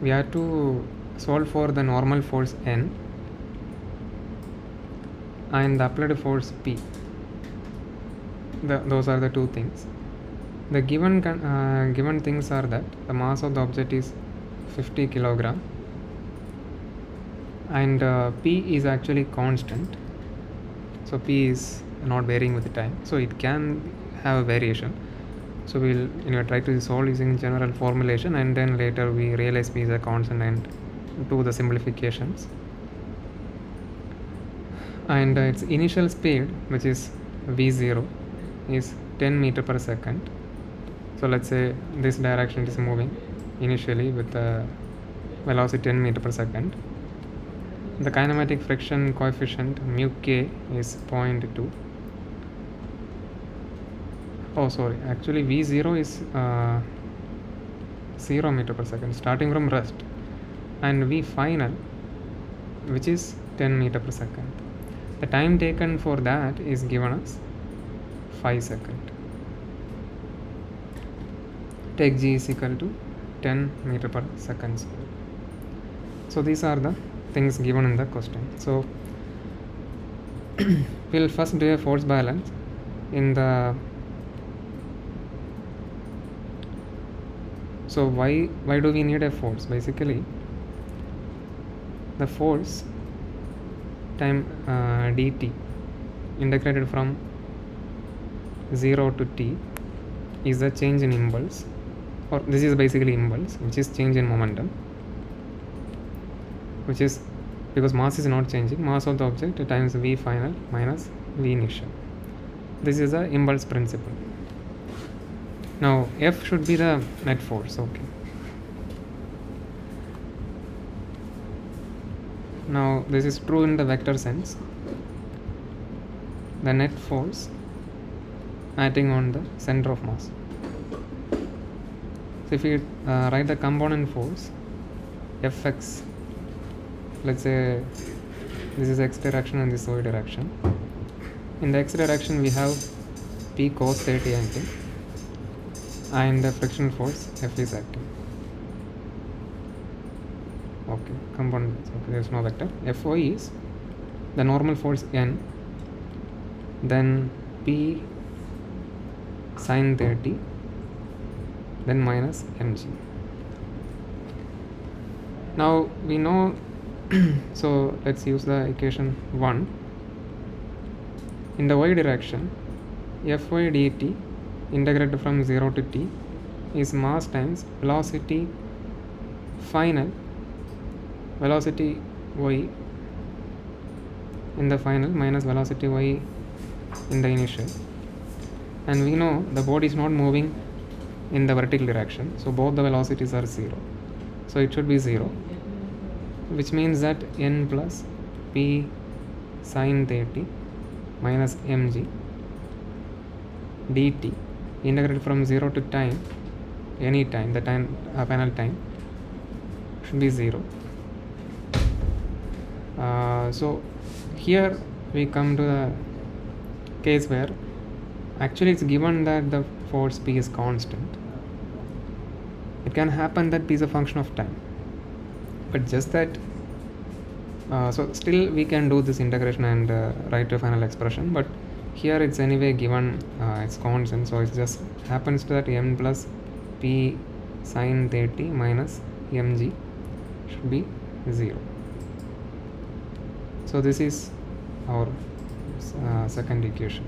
we have to solve for the normal force N and the applied force P. Those are the two things. The given things are that the mass of the object is 50 kilogram and P is actually constant. So P is not varying with the time, so it can have a variation. So we'll try to solve using general formulation, and then later we realize P is a constant and do the simplifications. And its initial speed, which is v0, is 10 meter per second. So let's say this direction is moving initially with the velocity 10 meter per second. The kinematic friction coefficient mu k is 0.2. Oh sorry, actually v0 is 0 meter per second starting from rest, and v final, which is 10 meter per second. The time taken for that is given as 5 seconds. Take g is equal to 10 meter per second square. So these are the things given in the question. So we'll first do a force balance in the. So why do we need a force? Basically, the force time dt integrated from 0 to t is the change in impulse, or this is basically impulse, which is change in momentum, which is because mass is not changing, mass of the object times v final minus v initial. This is the impulse principle. Now F should be the net force. Okay. Now this is true in the vector sense. The net force acting on the center of mass. So if we write the component force Fx, let's say this is x direction and this is y direction. In the x direction we have P cos 30 acting, and the frictional force F is acting. Okay, component, okay, there is no vector. Fy is the normal force N, then P sin 30, then minus mg. Now we know so let's use the equation 1. In the y direction, Fy dt integrated from 0 to t is mass times velocity final, velocity y in the final minus velocity y in the initial, and we know the body is not moving in the vertical direction, so both the velocities are 0, so it should be 0, which means that n plus p sin 30 minus mg dt integrated from 0 to time, any time, the time final time should be 0. So here we come to the case where actually it's given that the force P is constant. It can happen that P is a function of time, but just that so still we can do this integration and write a final expression, but here it's anyway given it's constant, so it just happens to that m plus p sin 30 minus mg should be 0. So this is our second equation.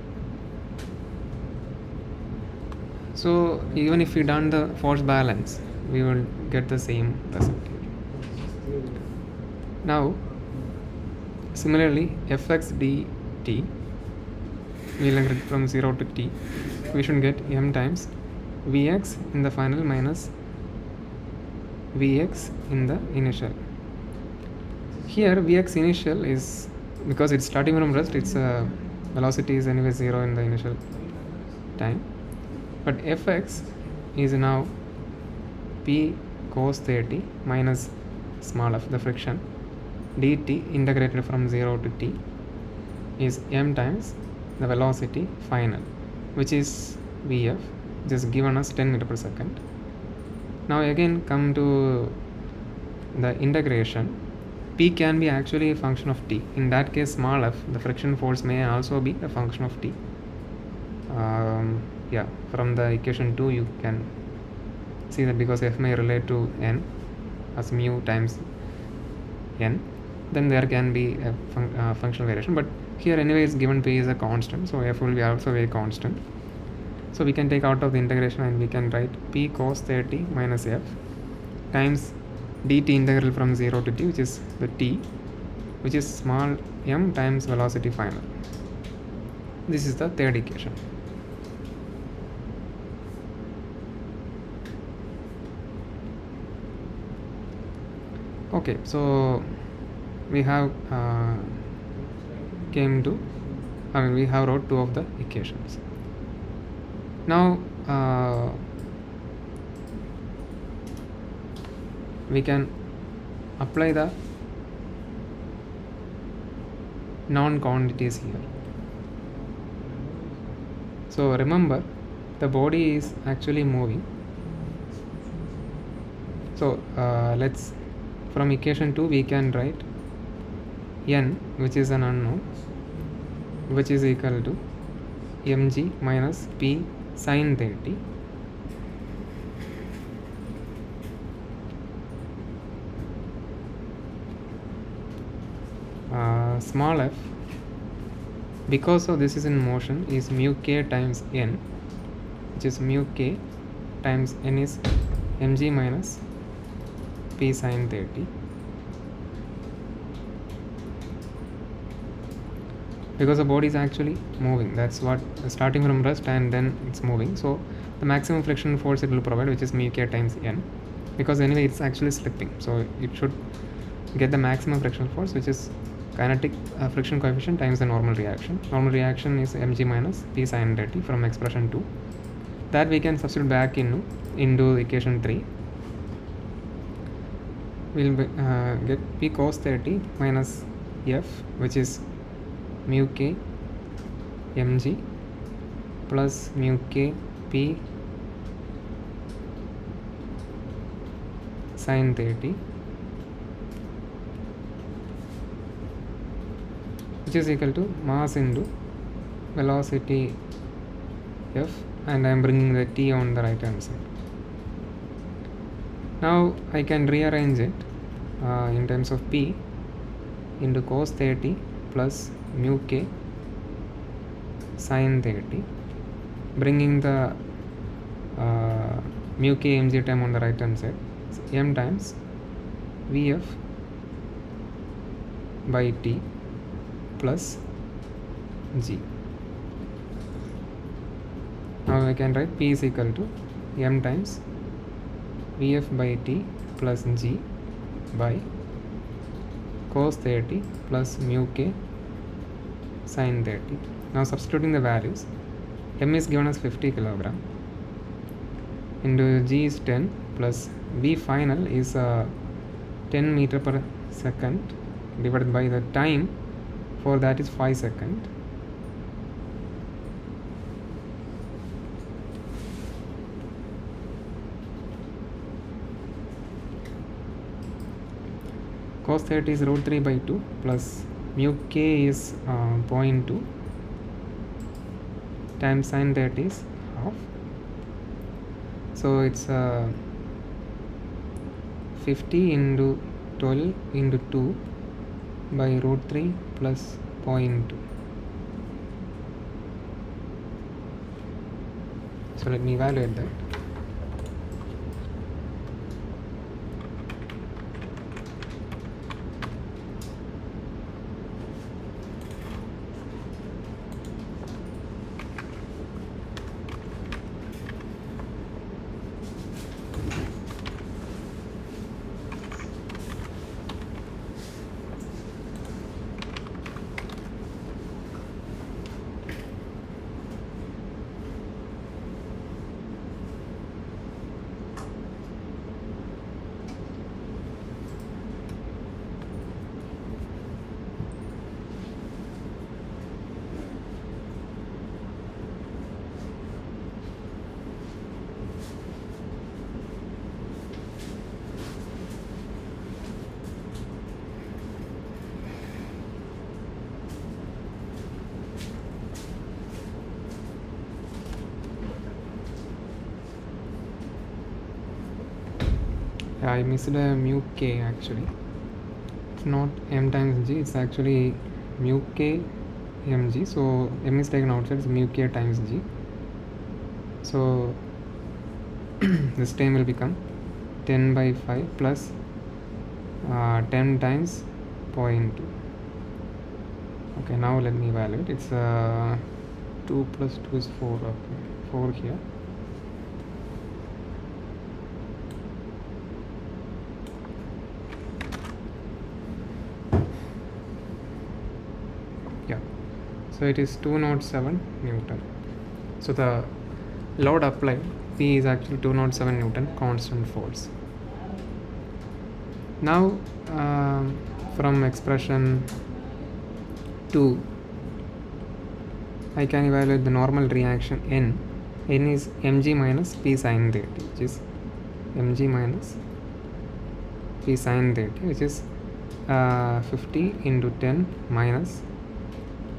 So even if we done the force balance, we will get the same result here. Now similarly, fx dt, we will integrate from 0 to t. We should get m times vx in the final minus vx in the initial. Here vx initial is, because it's starting from rest, its velocity is anyway 0 in the initial time, but fx is now p cos 30 minus small f, the friction, dt integrated from 0 to t is m times the velocity final, which is vf, just given us 10 meter per second. Now again come to the integration. P can be actually a function of t. In that case, small f, the friction force, may also be a function of t. Yeah, from the equation 2 you can see that because f may relate to n as mu times n, then there can be a functional variation, but here anyway it's given p is a constant, so f will be also very constant. So we can take out of the integration and we can write p cos 30 minus f times dt integral from 0 to t, which is the t, which is small m times velocity final. This is the third equation. Okay, so we have we have wrote two of the equations. Now we can apply the non-quantities here. So remember, the body is actually moving. So let's, from equation 2 we can write n, which is an unknown, which is equal to mg minus p sin 30 small f, because of this is in motion, is mu k times n, which is mu k times n is mg minus p sin 30, because the body is actually moving. That's what, starting from rest and then it's moving, so the maximum friction force it will provide, which is mu k times n, because anyway it's actually slipping, so it should get the maximum frictional force, which is kinetic friction coefficient times the normal reaction. Normal reaction is mg minus p sin 30 from expression 2. That we can substitute back into equation 3. We'll get p cos 30 minus f, which is mu k mg plus mu k p sin 30, which is equal to mass into velocity f, and I am bringing the t on the right hand side. Now I can rearrange it in terms of p into cos 30 plus mu k sin 30, bringing the mu k mg term on the right hand side, so m times vf by t plus g. Now I can write p is equal to m times vf by t plus g by cos 30 plus mu k sin 30. Now substituting the values, m is given as 50 kg into g is 10 plus v final is 10 meter per second divided by the time for that is 5 seconds. Cos 30 is root 3 by 2 plus mu k is 0.2 times sin 30 is half. So it's 50 into 12 into 2 by root 3 plus 0.2. So let me evaluate that. I missed a mu k actually. It's not m times g, it's actually mu k mg. So m is taken outside, it's mu k times g. So this term will become 10 by 5 plus 10 times 0.2. Okay, now let me evaluate. It's 2 plus 2 is 4. Okay, 4 here. Yeah, so it is 207 Newton. So the load applied P is actually 207 Newton constant force. Now from expression 2 I can evaluate the normal reaction N. N is mg minus P sin theta, which is mg minus P sin theta, which is 50 into 10 minus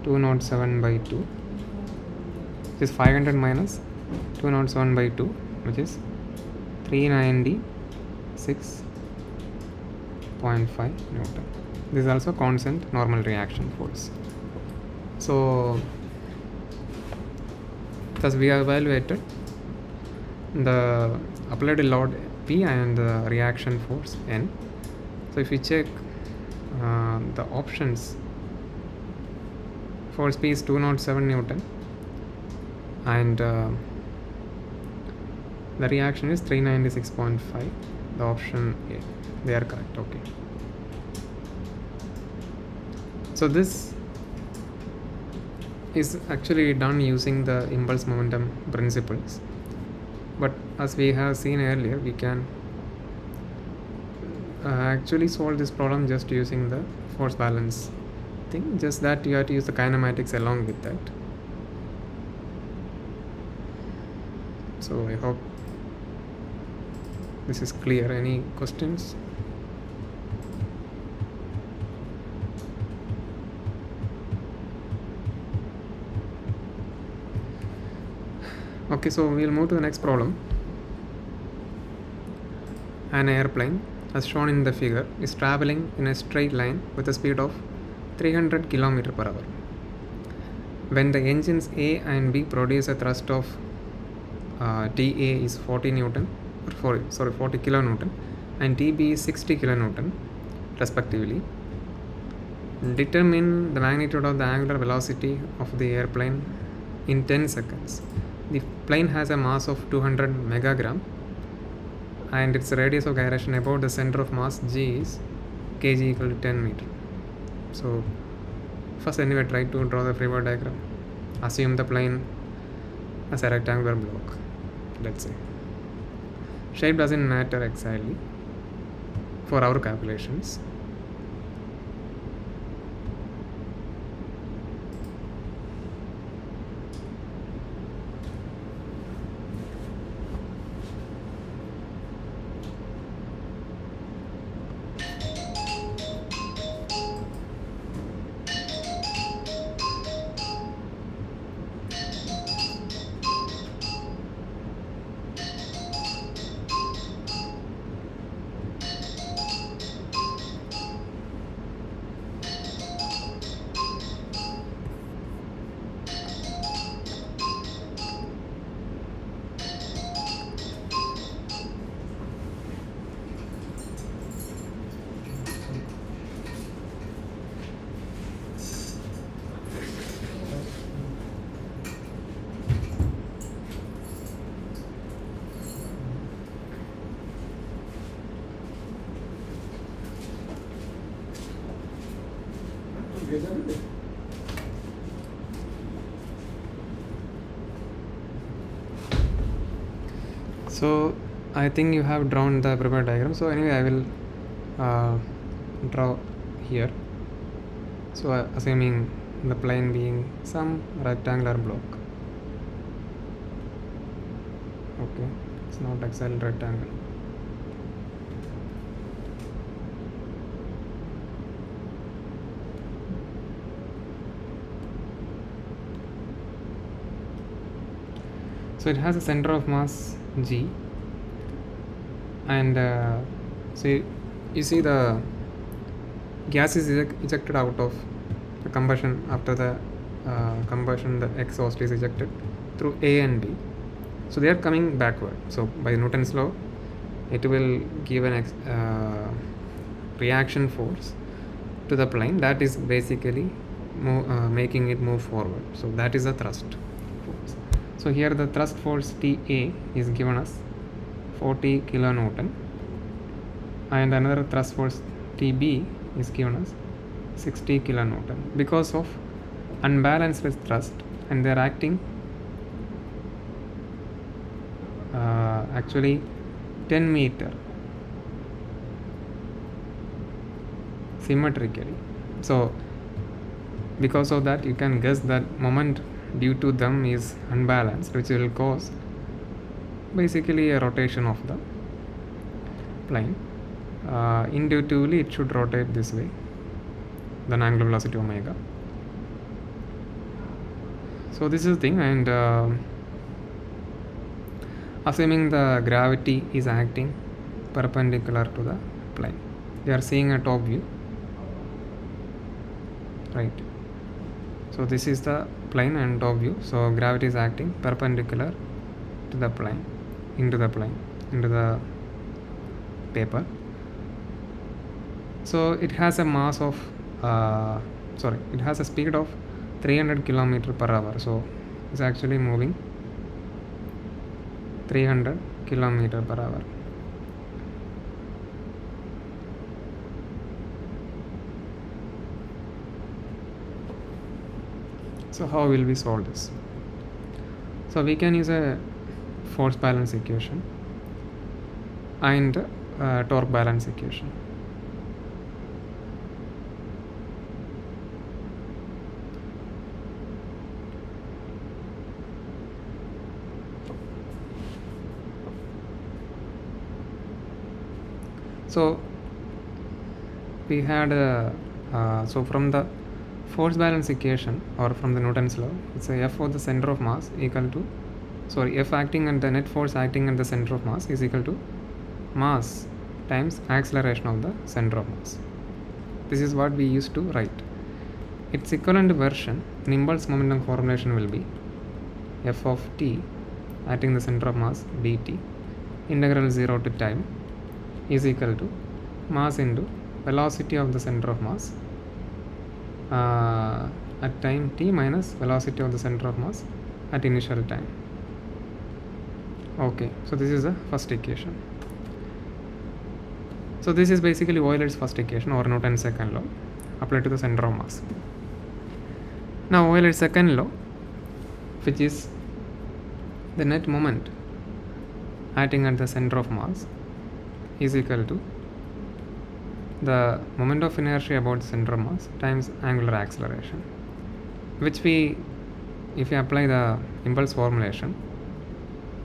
207 by 2, which is 500 minus 207 by 2, which is 396.5 Newton. This is also constant normal reaction force. So thus we have evaluated the applied load P and the reaction force N. So if we check the options, force P is 207 Newton and the reaction is 396.5. The option A, they are correct. Okay, so this is actually done using the impulse momentum principles, but as we have seen earlier, we can actually solve this problem just using the force balance thing, just that you have to use the kinematics along with that. So I hope this is clear. Any questions? Okay, so we'll move to the next problem. An airplane, as shown in the figure, is traveling in a straight line with a speed of 300 km per hour. When the engines A and B produce a thrust of TA is 40 Newton, 40 kilonewton, and TB is 60 kilonewton, respectively. Determine the magnitude of the angular velocity of the airplane in 10 seconds. The plane has a mass of 200 megagram and its radius of gyration about the center of mass G is kg equal to 10 meter. So first anyway try to draw the free body diagram. Assume the plane as a rectangular block, let's say. Shape doesn't matter exactly for our calculations. So I think you have drawn the prepared diagram. So anyway, I will draw here. So assuming the plane being some rectangular block. Okay, it's not excel rectangle. So it has a center of mass G, and so you see the gas is ejected out of the combustion. After the combustion, the exhaust is ejected through A and B, so they are coming backward. So by Newton's law, it will give an reaction force to the plane that is basically making it move forward. So that is the thrust force. So here the thrust force TA is given as 40 kilonewton, and another thrust force TB is given as 60 kilonewton because of unbalanced thrust, and they are acting actually 10 meter symmetrically. So because of that, you can guess that moment due to them is unbalanced, which will cause basically a rotation of the plane. Intuitively it should rotate this way, the angular velocity omega. So this is the thing, and assuming the gravity is acting perpendicular to the plane, we are seeing a top view, right? So this is the plane and top view. So gravity is acting perpendicular to the plane, into the paper. So it has a mass of it has a speed of 300 km per hour. So it's actually moving 300 km per hour. So how will we solve this? So we can use a force balance equation and torque balance equation. So we had so from the force balance equation, or from the Newton's law, it's a F for the center of mass equal to, F acting and the net force acting at the center of mass is equal to mass times acceleration of the center of mass. This is what we used to write. Its equivalent version in impulse momentum formulation will be F of t acting the center of mass dt integral 0 to time is equal to mass into velocity of the center of mass at time t minus velocity of the center of mass at initial time. Okay, so this is the first equation. So this is basically Euler's first equation, or Newton's second law applied to the center of mass. Now Euler's second law, which is the net moment acting at the center of mass, is equal to the moment of inertia about the center of mass times angular acceleration, which we, if we apply the impulse formulation,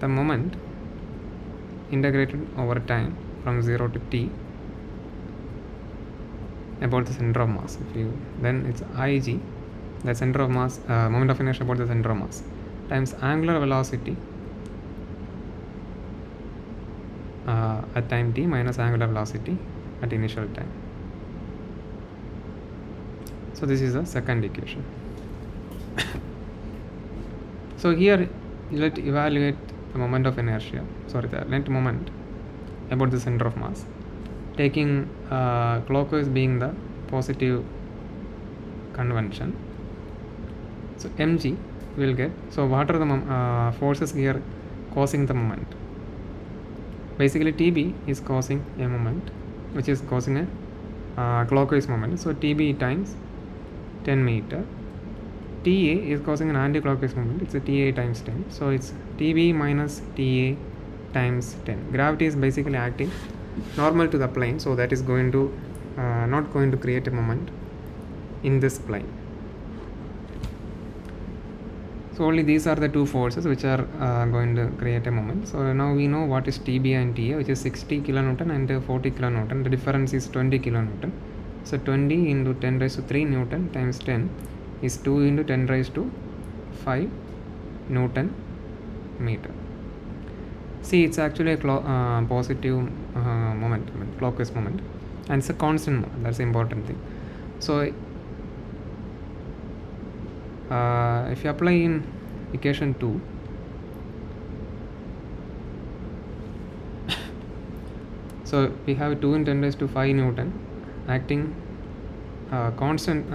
the moment integrated over time from 0 to t about the center of mass, then it's Ig, the center of mass, moment of inertia about the center of mass, times angular velocity at time t minus angular velocity at initial time. So this is the second equation. So here let evaluate the moment of inertia, the net moment about the center of mass, taking clockwise being the positive convention. So mg will get, so what are the forces here causing the moment? Basically TB is causing a moment which is causing a clockwise moment, so TB times 10 meter. TA is causing an anti-clockwise moment, it's a TA times 10, so it's TB minus TA times 10. Gravity is basically acting normal to the plane, so that is going to not going to create a moment in this plane. So only these are the two forces which are going to create a moment. So now we know what is TB and TA, which is 60 kilonewton and 40 kilonewton. The difference is 20 kilonewton. So 20 into 10 raised to 3 Newton times 10 is 2 into 10 raised to 5 Newton meter. See, it's actually a positive moment, clockwise moment, and it's a constant moment. That's the important thing. So if you apply in equation 2, so we have 2 in 10 raised to 5 Newton acting constant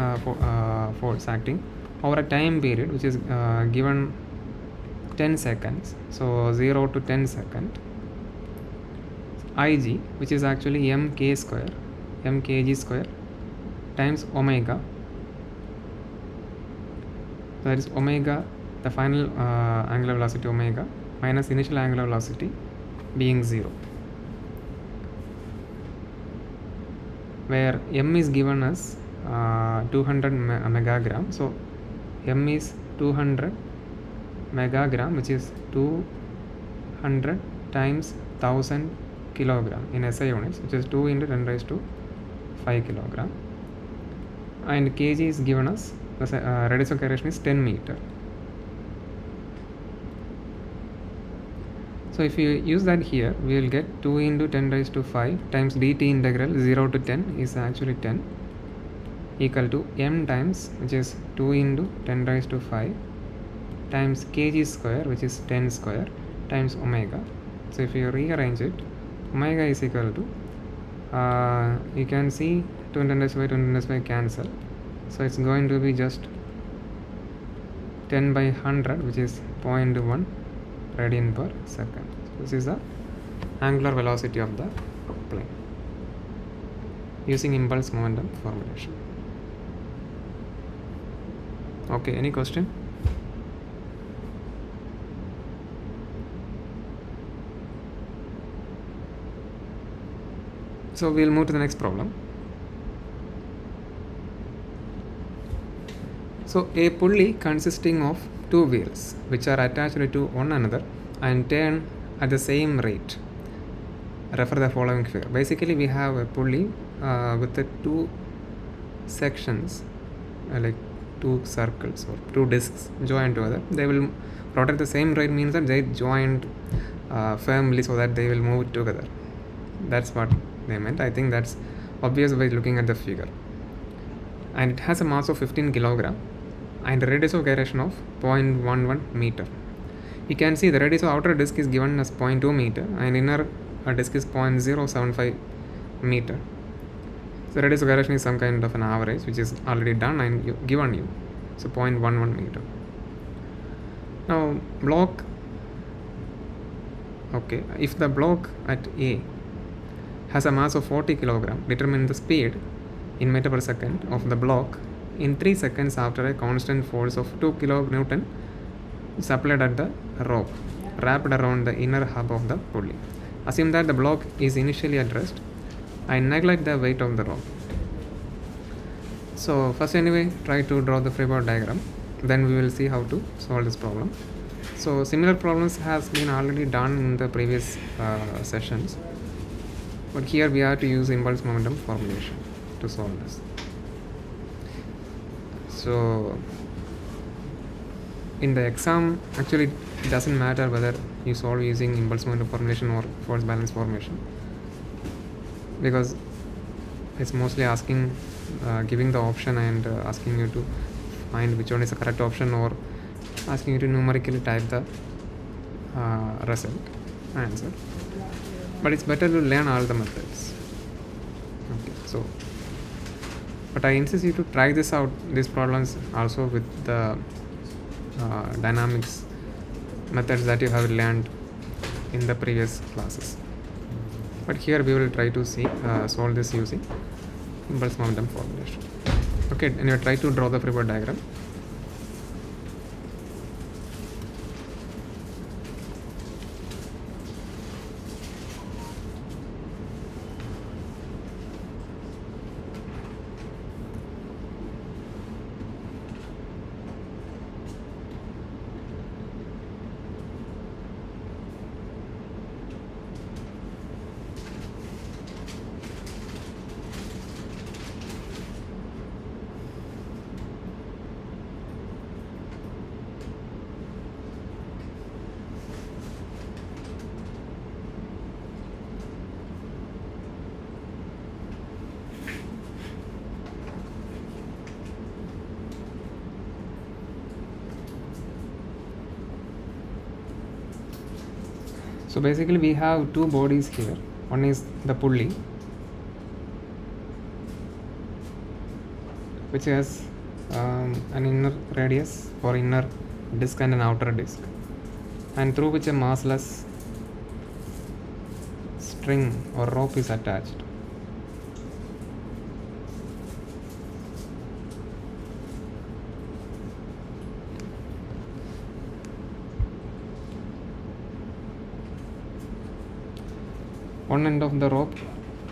force acting over a time period which is given 10 seconds, so 0 to 10 second. Ig, which is actually mk square, mkg square times omega. So that is omega, the final angular velocity omega, minus initial angular velocity being 0, where m is given as 200 megagram. So m is 200 megagram, which is 200 times 1000 kilogram in SI units, which is 2 into 10 raised to 5 kilogram, and kg is given as the radius of gyration is 10 meter. So if you use that here, we will get 2 into 10 raised to 5 times dt integral 0 to 10 is actually 10 equal to m times, which is 2 into 10 raised to 5 times kg square, which is 10 square, times omega. So if you rearrange it, omega is equal to you can see 2 into 10 raised to 5, 2 into 10 raised to 5 cancel, so it's going to be just 10 by 100, which is 0.1 radian per second. So this is the angular velocity of the plane using impulse momentum formulation. Okay, any question? So we'll move to the next problem. So a pulley consisting of two wheels which are attached to one another and turn at the same rate. Refer the following figure. Basically, we have a pulley with the two sections, like two circles or two discs joined together. They will rotate the same rate, means that they joined firmly so that they will move together. That's what they meant. I think that's obvious by looking at the figure. And it has a mass of 15 kilogram and a radius of gyration of 0.11 meter. You can see the radius of outer disk is given as 0.2 meter and inner disk is 0.075 meter. So radius of gyration is some kind of an average which is already done and given you. So 0.11 meter. Now block, okay, if the block at A has a mass of 40 kilogram, determine the speed in meter per second of the block in 3 seconds after a constant force of 2 kilonewton is applied at the rope wrapped around the inner hub of the pulley. Assume that the block is initially at rest and neglect the weight of the rope. So first anyway, try to draw the free body diagram, then we will see how to solve this problem. So similar problems has been already done in the previous sessions, but here we have to use impulse momentum formulation to solve this. So in the exam, actually it doesn't matter whether you solve using impulse momentum formulation or force balance formulation, because it's mostly asking giving the option and asking you to find which one is the correct option, or asking you to numerically type the result answer. But it's better to learn all the methods. Okay, so but I insist you to try this out, these problems also with the dynamics methods that you have learned in the previous classes. But here we will try to see solve this using impulse momentum formulation. Okay, and you try to draw the free body diagram. So basically we have two bodies here. One is the pulley, which has an inner radius or inner disc and an outer disc, and through which a massless string or rope is attached. One end of the rope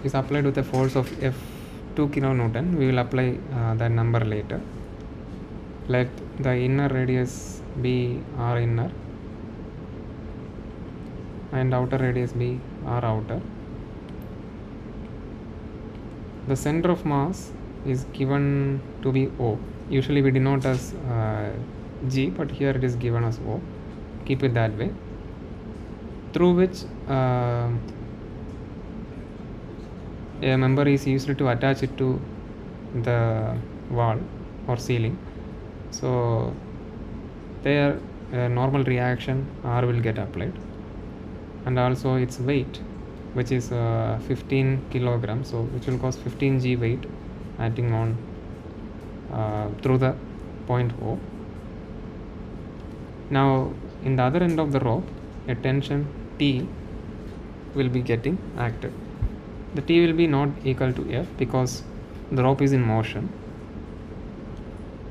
is applied with a force of F2 kilonewton. We will apply that number later. Let the inner radius be R inner and outer radius be R outer. The center of mass is given to be O. Usually we denote as G, but here it is given as O. Keep it that way. Through which a member is used to attach it to the wall or ceiling. So there a normal reaction R will get applied, and also its weight, which is 15 kilograms, so which will cause 15 G weight acting on through the point O. Now in the other end of the rope, a tension T will be getting acted. The T will be not equal to F because the rope is in motion.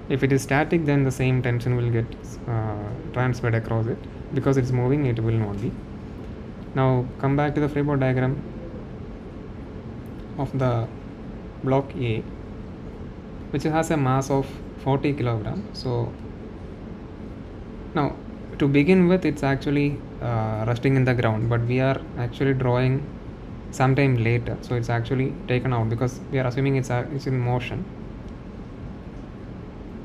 If it is static, then the same tension will get transferred across it. Because it's moving, it will not be. Now come back to the freeboard diagram of the block A, which has a mass of 40 kilograms. So now to begin with, it's actually resting in the ground, but we are actually drawing sometime later, so it's actually taken out because we are assuming it's in motion.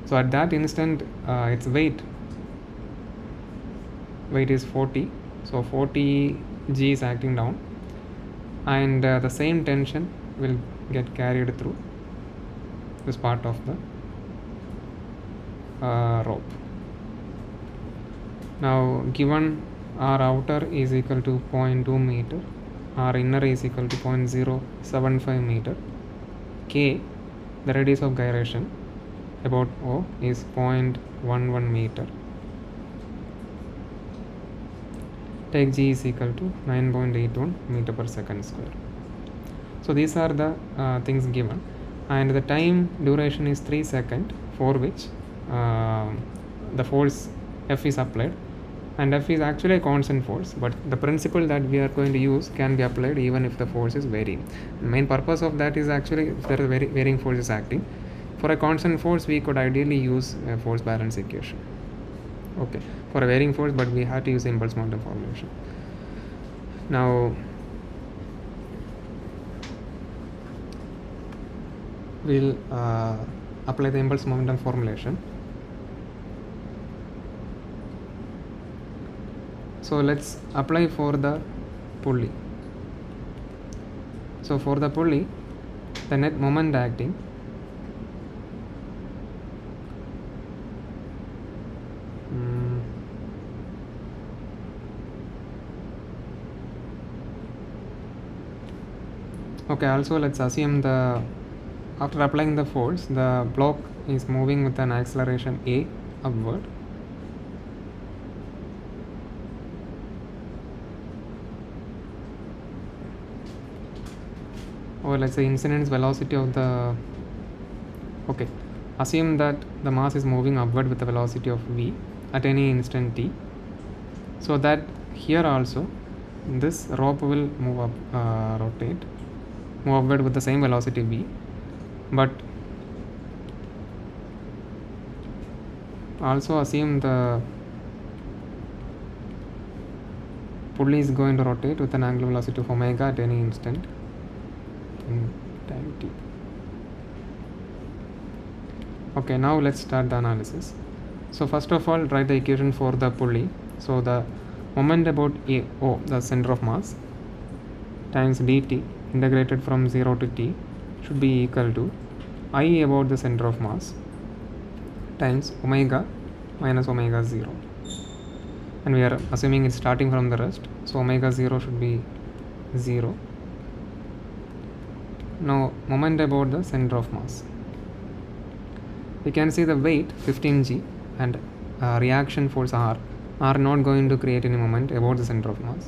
So at that instant, its weight is 40, so 40 G is acting down, and the same tension will get carried through this part of the rope. Now given R outer is equal to 0.2 meter, R inner is equal to 0.075 meter, K, the radius of gyration about O, is 0.11 meter. Take G is equal to 9.81 meter per second square. So these are the things given, and the time duration is 3 seconds, for which the force F is applied, and F is actually a constant force, but the principle that we are going to use can be applied even if the force is varying. The main purpose of that is actually if there are varying forces acting. For a constant force, we could ideally use a force balance equation. Okay, for a varying force, but we have to use impulse momentum formulation. Now we'll apply the impulse momentum formulation. So let's apply for the pulley. So for the pulley, the net moment acting okay, also let's assume after applying the force, the block is moving with an acceleration A upward. Or let's say incidence velocity of the, okay, assume that the mass is moving upward with a velocity of v at any instant t, so that here also this rope will move up, move upward with the same velocity v, but also assume the pulley is going to rotate with an angular velocity of omega at any instant in time t. Okay, now let's start the analysis. So first of all, write the equation for the pulley. So the moment about O, the center of mass, times dt integrated from 0 to t should be equal to I about the center of mass times omega minus omega 0. and we are assuming it's starting from the rest, so omega 0 should be 0. Now moment about the center of mass. We can see the weight 15g and reaction force r are not going to create any moment about the center of mass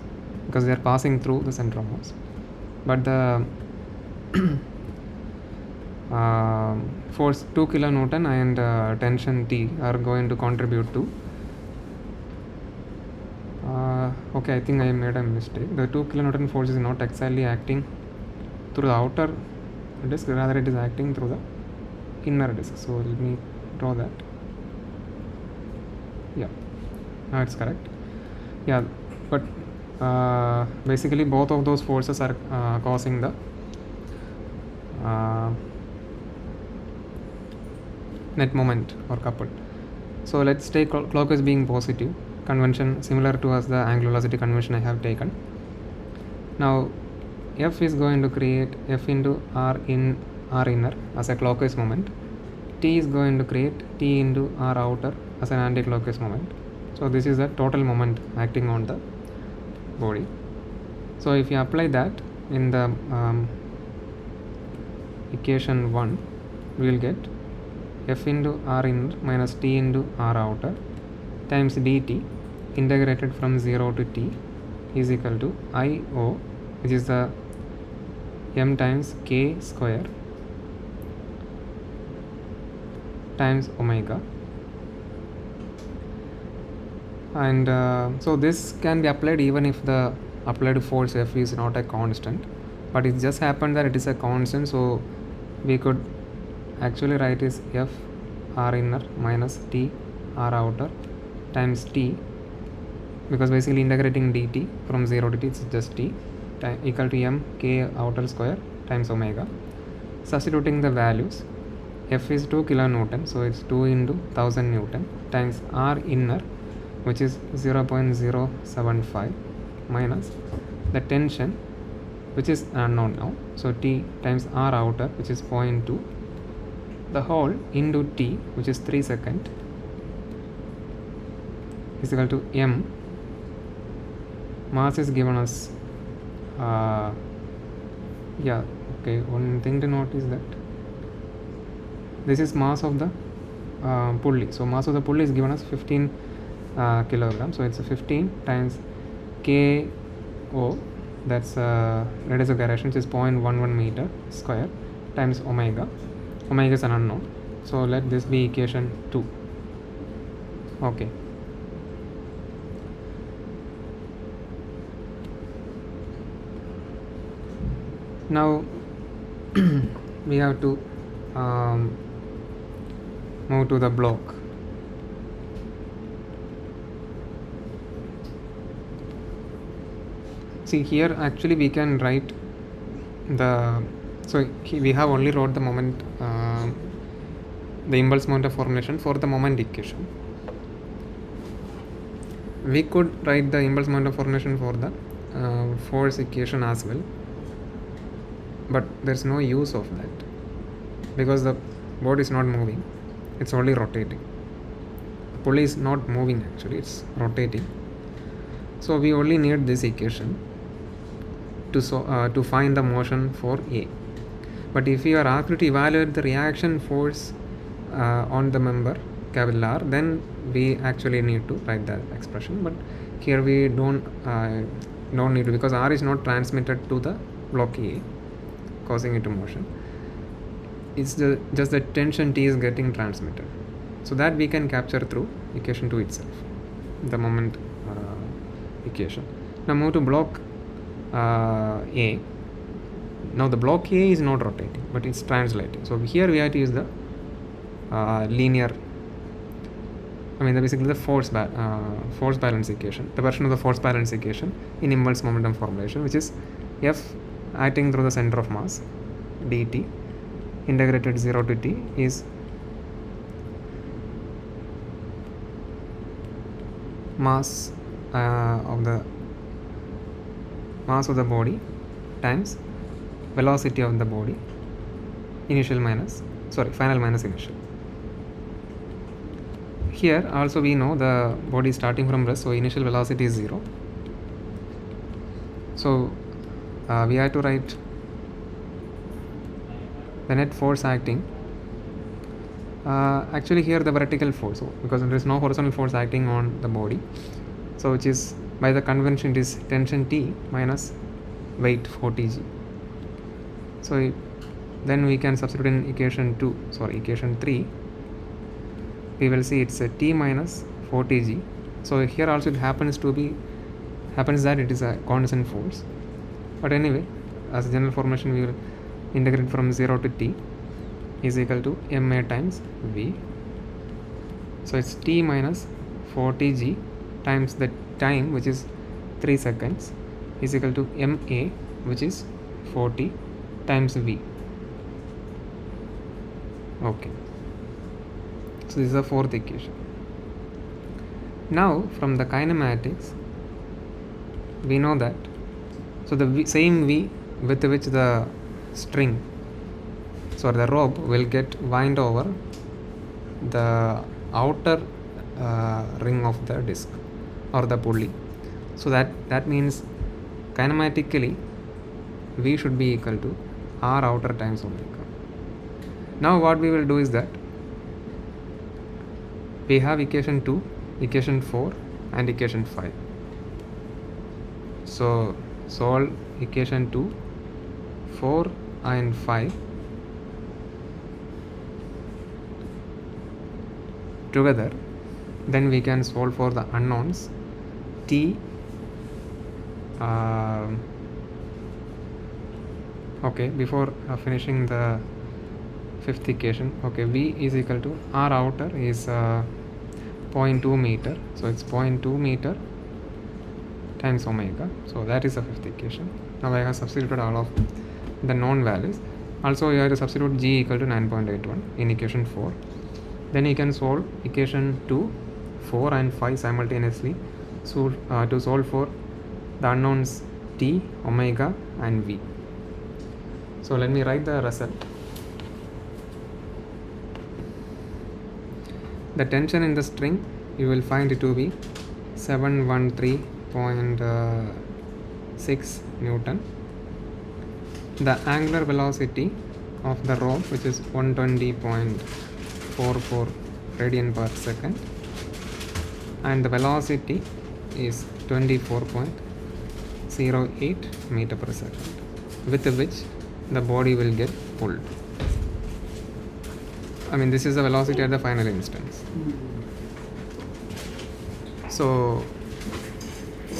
because they are passing through the center of mass, but the force 2 kilonewton and tension T are going to contribute to okay, I think I made a mistake. The 2 kilonewton force is not exactly acting through the outer disk, rather it is acting through the inner disk. So let me draw that. Yeah, now it's correct. Yeah, but basically both of those forces are causing the net moment or coupled. So let's take clockwise being positive convention, similar to as the angular velocity convention I have taken. Now F is going to create F into R inner as a clockwise moment. T is going to create T into R outer as an anti-clockwise moment. So this is the total moment acting on the body. So if you apply that in the equation 1, we will get F into R inner minus T into R outer times dt integrated from 0 to t is equal to IO, which is the m times k square times omega. And so this can be applied even if the applied force F is not a constant, but it just happened that it is a constant, so we could actually write is F R inner minus T R outer times T, because basically integrating dt from 0 to t is just t, equal to m k outer square times omega. Substituting the values, F is 2 kilonewton, so it's 2 into 1000 Newton times R inner, which is 0.075 minus the tension, which is unknown now, so T times R outer, which is 0.2, the whole into T, which is 3 seconds, is equal to m. Mass is given as yeah, okay, one thing to note is that this is mass of the pulley. So mass of the pulley is given as 15 kilograms, so it's 15 times KO, that's radius of gyration, which is 0.11 meter square, times omega. Omega is an unknown, so let this be equation 2. Okay, now we have to move to the block. See here, actually we can write the, so we have only wrote the moment, the impulse moment of formulation for the moment equation. We could write the impulse moment of formulation for the force equation as well, but there's no use of that because the board is not moving, it's only rotating. The pulley is not moving, actually it's rotating, so we only need this equation to find the motion for A. But if you are asked to evaluate the reaction force on the member capital R, then we actually need to write that expression, but here we don't need to, because R is not transmitted to the block A, causing it to motion. It's just the tension T is getting transmitted, so that we can capture through equation 2 itself, the moment equation. Now move to block A. Now the block A is not rotating, but it's translating, so here we have to use the linear, basically the force balance equation, the version of the force balance equation in impulse momentum formulation, which is F acting through the center of mass dt integrated 0 to t is mass of the body times velocity of the body, final minus initial. here also we know the body is starting from rest, so initial velocity is 0. So we have to write the net force acting. Actually here the vertical force, so because there is no horizontal force acting on the body, so which is by the convention it is tension T minus weight 40g. So then we can substitute in equation 3, we will see it's a T minus 40g. So here also it happens that it is a constant force, but anyway, as a general formation we will integrate from 0 to T is equal to ma times v. So it's T minus 40g times the time, which is 3 seconds, is equal to ma, which is 40 times v. Okay, so this is the fourth equation. Now from the kinematics we know that, so the same v with which the string, so the rope will get wind over the outer ring of the disc or the pulley. So that means kinematically v should be equal to r outer times omega. Now what we will do is that we have equation 2, equation 4 and equation 5. So solve equation 2, 4 and 5 together, then we can solve for the unknowns T. Okay, before finishing the fifth equation, okay, v is equal to r outer is 0.2 meter, so it's 0.2 meter times omega. So that is the fifth equation. Now I have substituted all of the known values. Also you have to substitute g equal to 9.81 in equation 4. Then you can solve equation 2, 4 and 5 simultaneously, so to solve for the unknowns t, omega and v. So let me write the result. The tension in the string, you will find it to be 713.6 Newton. The angular velocity of the rope, which is 120.44 radian per second, and the velocity is 24.08 meter per second, with which the body will get pulled. I mean, this is the velocity at the final instance. So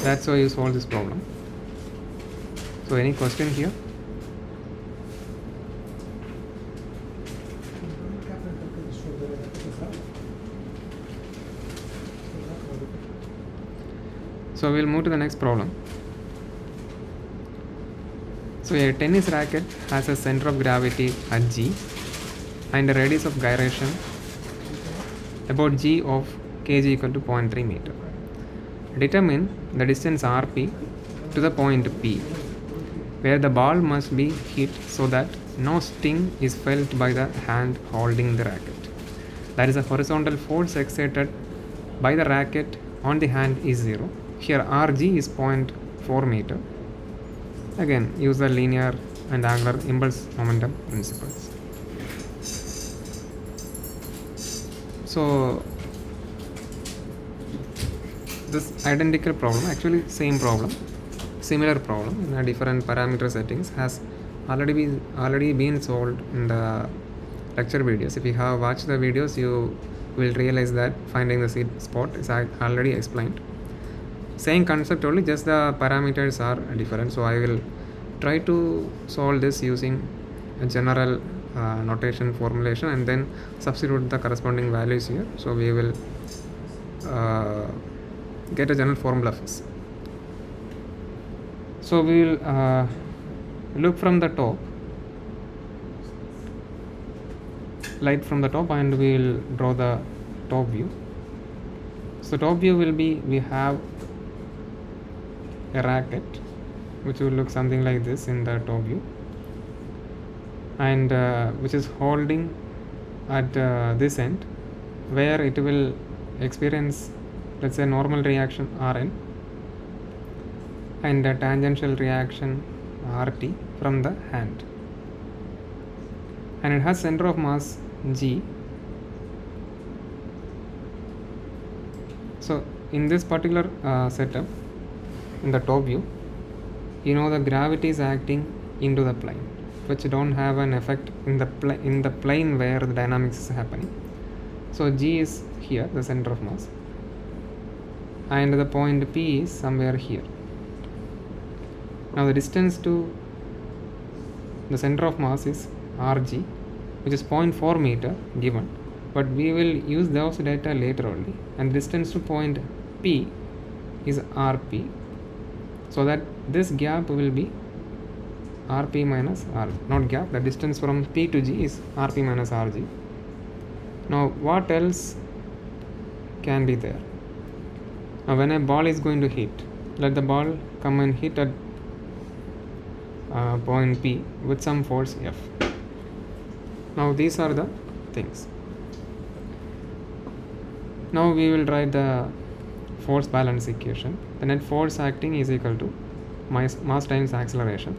that's why you solve this problem. So any question here? So we'll move to the next problem. So a tennis racket has a center of gravity at G and a radius of gyration about G of kg equal to 0.3 meter. Determine the distance rp to the point P, where the ball must be hit so that no sting is felt by the hand holding the racket. That is, the horizontal force exerted by the racket on the hand is 0. Here rg is 0.4 meter. Again, use the linear and angular impulse momentum principles. So this identical problem, actually same problem, similar problem in a different parameter settings, has already been solved in the lecture videos. If you have watched the videos, you will realize that finding the seed spot is already explained. Same concept, only just the parameters are different. So I will try to solve this using a general notation formulation and then substitute the corresponding values here. So we will get a general formula first. So we will look from the top, light from the top, and we will draw the top view. So top view will be, we have a racket which will look something like this in the top view, and which is holding at this end, where it will experience, let's say, normal reaction Rn and a tangential reaction RT from the hand, and it has center of mass G. So in this particular setup, in the top view, the gravity is acting into the plane, which don't have an effect in the plane where the dynamics is happening. So G is here, the center of mass, and the point P is somewhere here. Now the distance to the center of mass is Rg, which is 0.4 meter given, but we will use those data later only. And distance to point P is Rp, so that this gap will be Rp minus R, not gap, the distance from P to G is Rp minus Rg. Now what else can be there? Now when a ball is going to hit, let the ball come and hit at point P with some force F. Now these are the things. Now we will write the force balance equation. The net force acting is equal to mass times acceleration.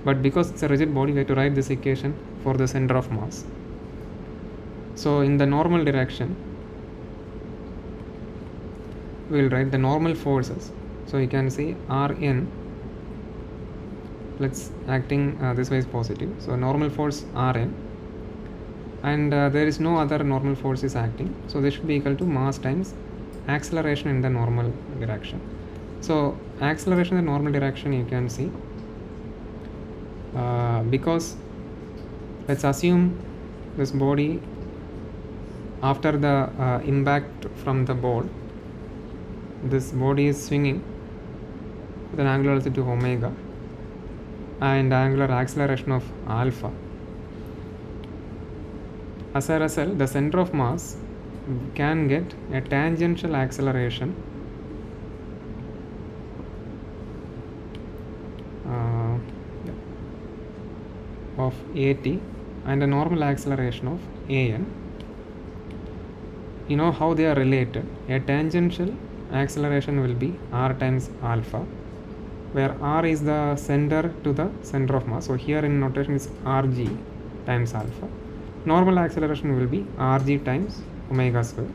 But because it's a rigid body, we have to write this equation for the center of mass. So in the normal direction, we will write the normal forces. So you can see Rn, let's acting this way is positive. So normal force Rn, and there is no other normal force is acting. So this should be equal to mass times acceleration in the normal direction. So acceleration in the normal direction, you can see, because let's assume this body, after the impact from the ball, this body is swinging with an angular velocity of omega and angular acceleration of alpha. As a result, the center of mass can get a tangential acceleration of at and a normal acceleration of an. You know how they are related. A tangential acceleration will be r times alpha, where r is the center to the center of mass. So here in notation is rg times alpha. Normal acceleration will be rg times omega square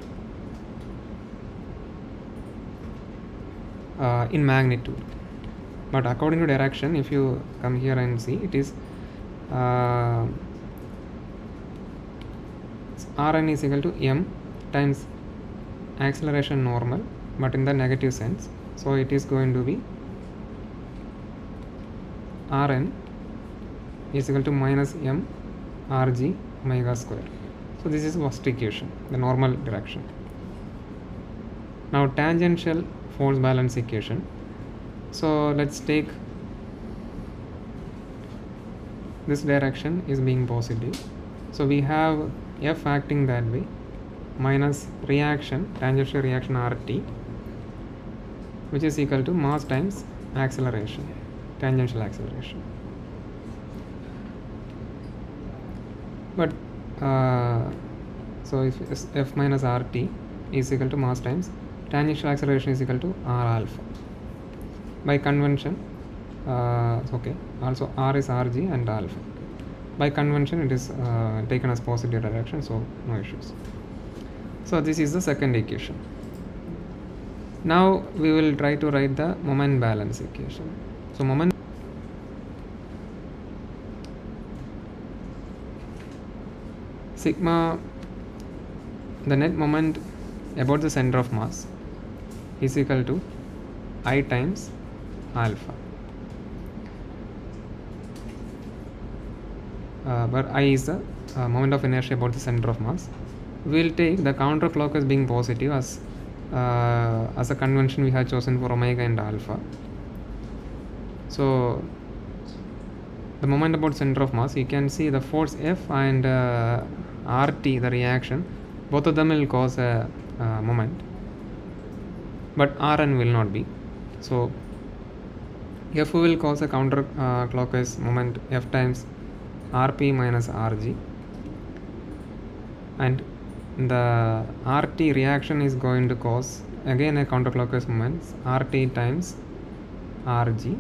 in magnitude. But according to direction, if you come here and see, it is Rn is equal to m times acceleration normal, but in the negative sense. So it is going to be Rn is equal to minus m rg omega square. So this is first equation, the normal direction. Now tangential force balance equation. So let's take this direction is being positive. So we have F acting that way minus reaction, tangential reaction RT, which is equal to mass times acceleration, tangential acceleration. But so if F minus RT is equal to mass times tangential acceleration is equal to R alpha. By convention, okay, also R is Rg and alpha. By convention, it is taken as positive direction, so no issues. So this is the second equation. Now we will try to write the moment balance equation. So moment sigma, the net moment about the center of mass, is equal to I times alpha, where I is the moment of inertia about the center of mass. We will take the counterclockwise being positive as a convention we have chosen for omega and alpha. So the moment about center of mass, you can see the force F and RT, the reaction, both of them will cause a moment, but Rn will not be. So F will cause a counterclockwise moment F times Rp minus Rg, and the RT reaction is going to cause again a counterclockwise moment, RT times RG,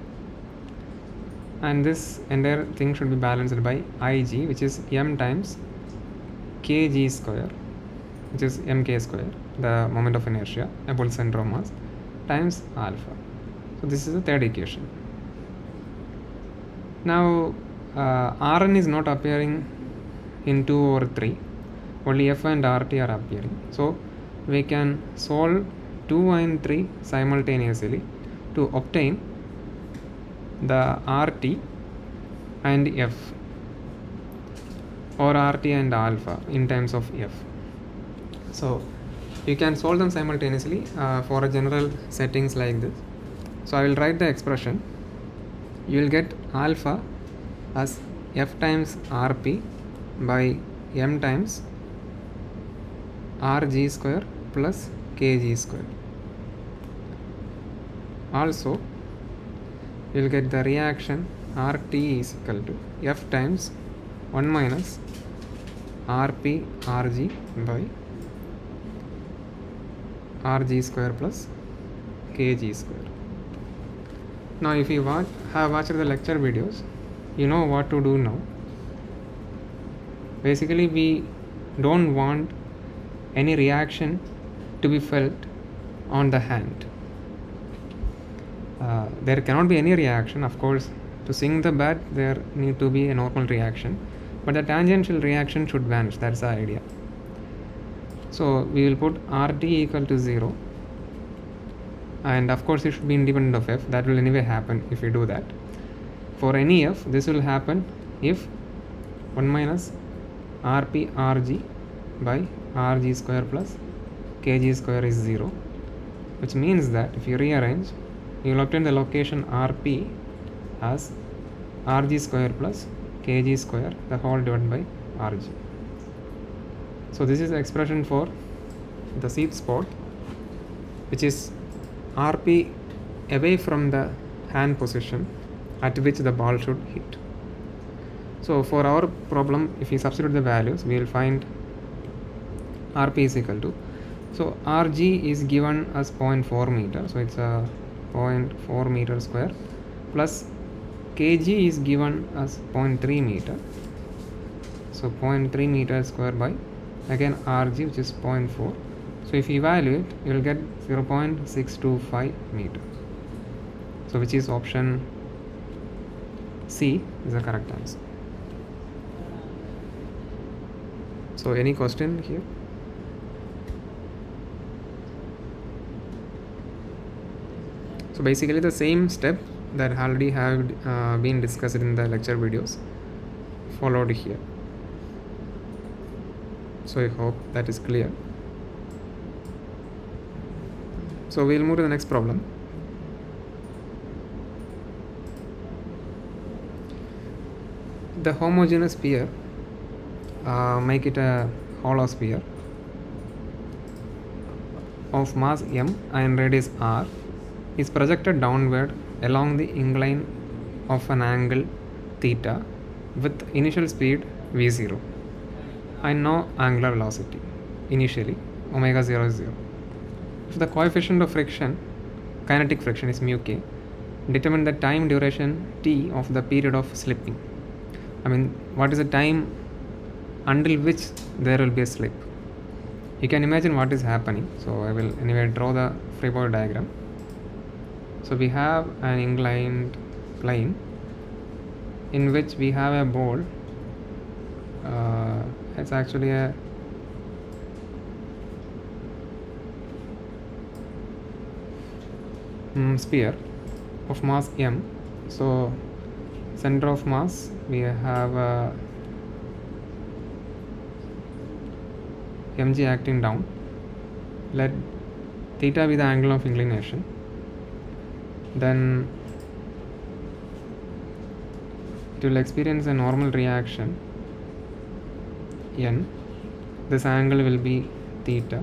and this entire thing should be balanced by IG, which is M times kg square, which is mk square, the moment of inertia, a Boole center of mass, times alpha. So this is the third equation. Now Rn is not appearing in 2 or 3, only F and RT are appearing. So we can solve 2 and 3 simultaneously to obtain the RT and F, or RT and alpha in terms of F. So you can solve them simultaneously for a general settings like this. So I will write the expression. You will get alpha as F times Rp by M times Rg square plus Kg square. Also, you will get the reaction RT is equal to F times 1 minus Rp Rg by Rg square plus Kg square. Now if you have watched the lecture videos, you know what to do now. Basically, we don't want any reaction to be felt on the hand. There cannot be any reaction, of course. To sink the bat, there need to be a normal reaction, but the tangential reaction should vanish. That's the idea. So we will put RT equal to 0, and of course it should be independent of F. That will anyway happen if we do that. For any F, this will happen if 1 minus Rp Rg by Rg square plus Kg square is 0, which means that if you rearrange, you will obtain the location Rp as Rg square plus Kg square, the whole divided by Rg. So this is the expression for the sweep spot, which is Rp away from the hand position at which the ball should hit. So for our problem, if we substitute the values, we will find Rp is equal to, so Rg is given as 0.4 meter, so it's a 0.4 meter square, plus Kg is given as 0.3 meter, so 0.3 meter square by again Rg, which is 0.4. So if you evaluate, you will get 0.625 meter. So which is option C is the correct answer. So any question here? So basically the same step that already have been discussed in the lecture videos followed here. So I hope that is clear. So we'll move to the next problem. The homogeneous sphere, make it a hollow sphere of mass m and radius r, is projected downward along the incline of an angle theta with initial speed v0 and no angular velocity initially, omega 0 is 0. If the coefficient of friction, kinetic friction, is mu k, determine the time duration t of the period of slipping. I mean, what is the time until which there will be a slip? You can imagine what is happening. So I will anyway draw the free body diagram. So we have an inclined plane in which we have a ball. It's actually a sphere of mass m. So center of mass, we have mg acting down. Let theta be the angle of inclination. Then it will experience a normal reaction n. This angle will be theta.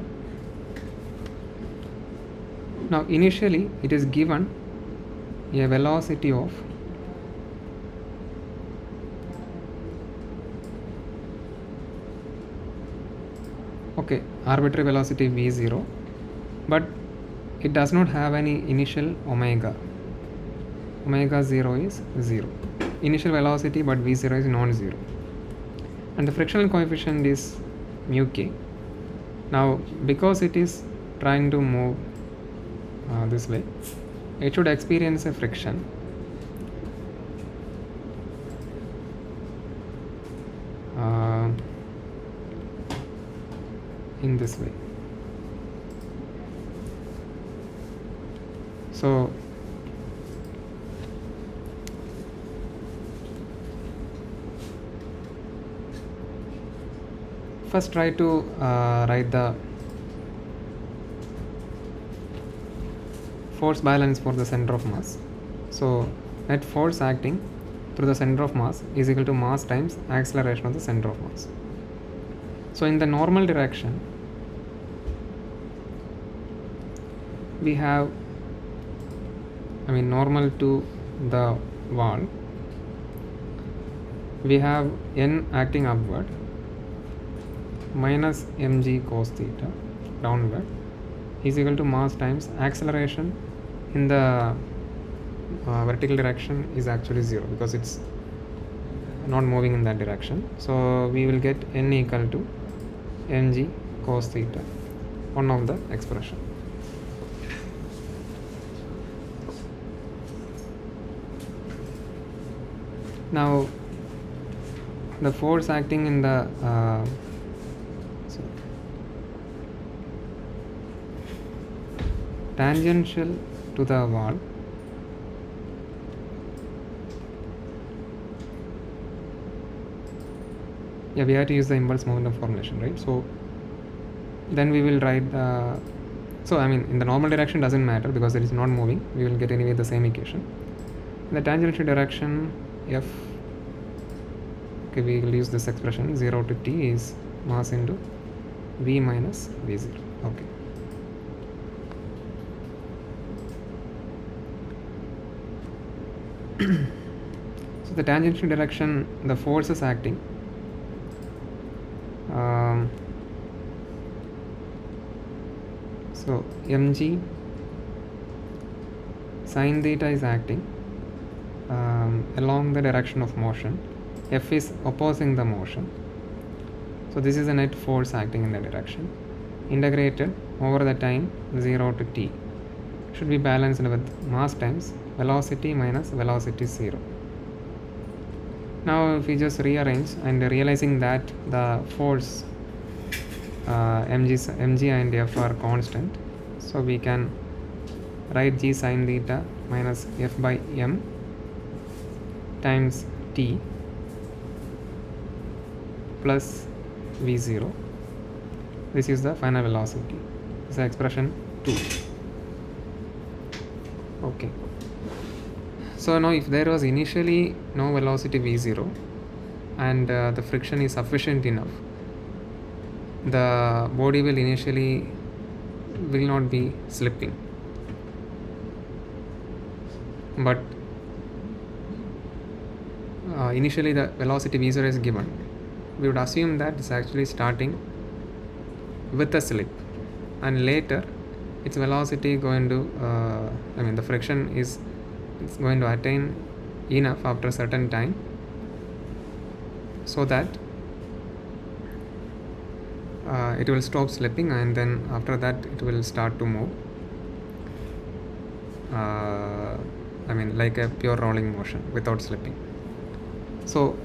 Now initially it is given a velocity of Okay, arbitrary velocity v0, but it does not have any initial omega. Omega 0 is 0. Initial velocity, but v0 is non-zero. And the frictional coefficient is mu k. Now, because it is trying to move this way, it should experience a friction. In this way. So first try to write the force balance for the center of mass. So net force acting through the center of mass is equal to mass times acceleration of the center of mass. So in the normal direction, we have, normal to the wall, we have n acting upward minus mg cos theta downward is equal to mass times acceleration in the vertical direction is actually 0 because it's not moving in that direction. So we will get n equal to mg cos theta, one of the expression. Now the force acting in the tangential to the wall we have to use the impulse momentum formulation, right? So then we will write the, in the normal direction doesn't matter because it is not moving, we will get anyway the same equation. In the tangential direction, f, we will use this expression 0 to t is mass into v minus v0. Okay. So the tangential direction, the force is acting. So mg sin theta is acting along the direction of motion. F is opposing the motion. So this is a net force acting in the direction. Integrated over the time 0 to t should be balanced with mass times velocity minus velocity 0. Now if we just rearrange and realizing that the force mg and f are constant, so we can write g sin theta minus f by m times t plus v0. This is the final velocity. This is expression 2. Okay. So now if there was initially no velocity v0 and the friction is sufficient enough, the body will not be slipping. But initially the velocity v0 is given. We would assume that it's actually starting with a slip, and later its velocity going to the friction is going to attain enough after a certain time so that it will stop slipping, and then after that it will start to move like a pure rolling motion without slipping. So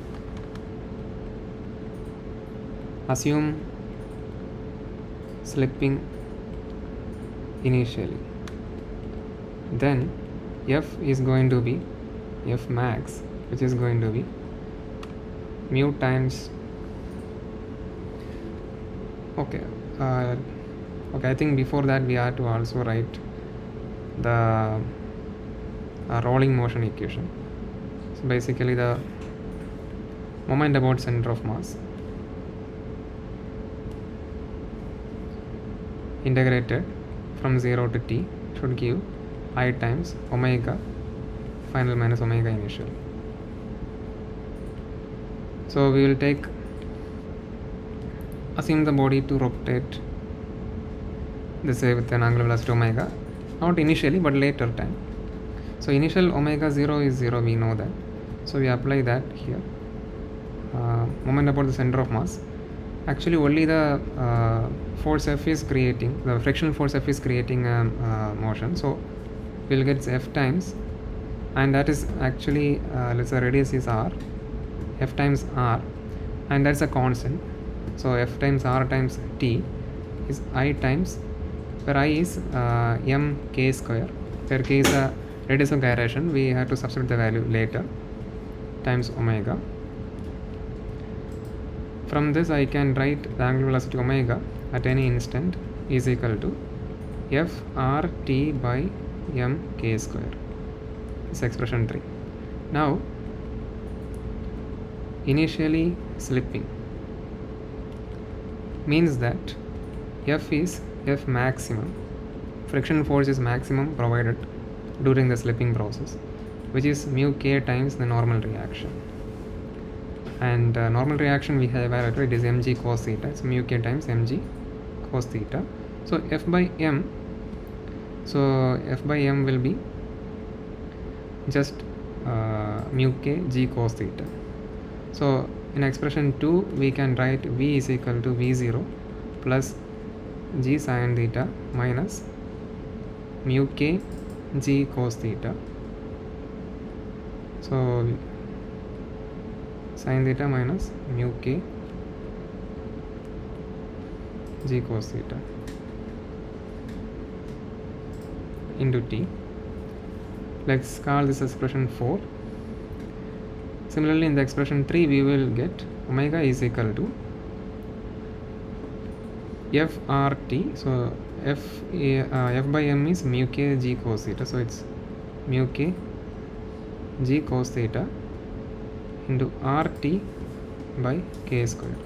assume slipping initially, then f is going to be f max, which is going to be mu times I think before that we have to also write the rolling motion equation. So basically the moment about center of mass integrated from 0 to t should give I times omega final minus omega initial. So we will take assume the body to rotate this way with an angular velocity omega, not initially but later time. So initial omega 0 is 0, we know that, so we apply that here. Moment about the center of mass, actually only the force F is creating, the frictional force F is creating motion, so we'll get F times, and that is actually let's say radius is R, F times R, and that's a constant, so F times R times T is I times, where I is m k square, where k is a radius of gyration, we have to substitute the value later, times omega. From this I can write the angular velocity omega at any instant is equal to F R T by m k square. This is expression 3. Now initially slipping means that F is F maximum, friction force is maximum provided during the slipping process, which is mu k times the normal reaction. And normal reaction we have evaluated, it is mg cos theta, it's mu k times mg cos theta. So F by m, so F by m will be just mu k g cos theta. So in expression 2 we can write V is equal to V0 plus g sin theta minus mu k g cos theta. So sin theta minus mu k g cos theta into t. Let's call this expression 4. Similarly in the expression 3 we will get omega is equal to FRT, so F by m is mu k g cos theta, so it's mu k g cos theta into RT by k square.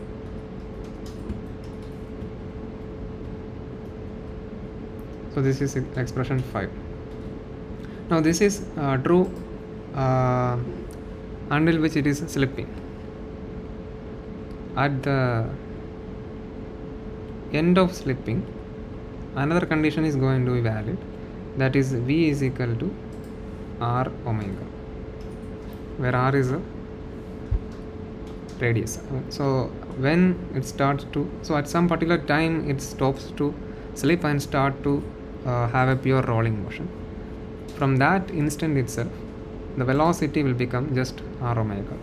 So this is expression 5. Now this is true until which it is slipping. At the end of slipping, another condition is going to be valid, that is V is equal to R omega, where R is a radius. So when it starts to, so at some particular time it stops to slip and start to have a pure rolling motion. From that instant itself the velocity will become just R omega.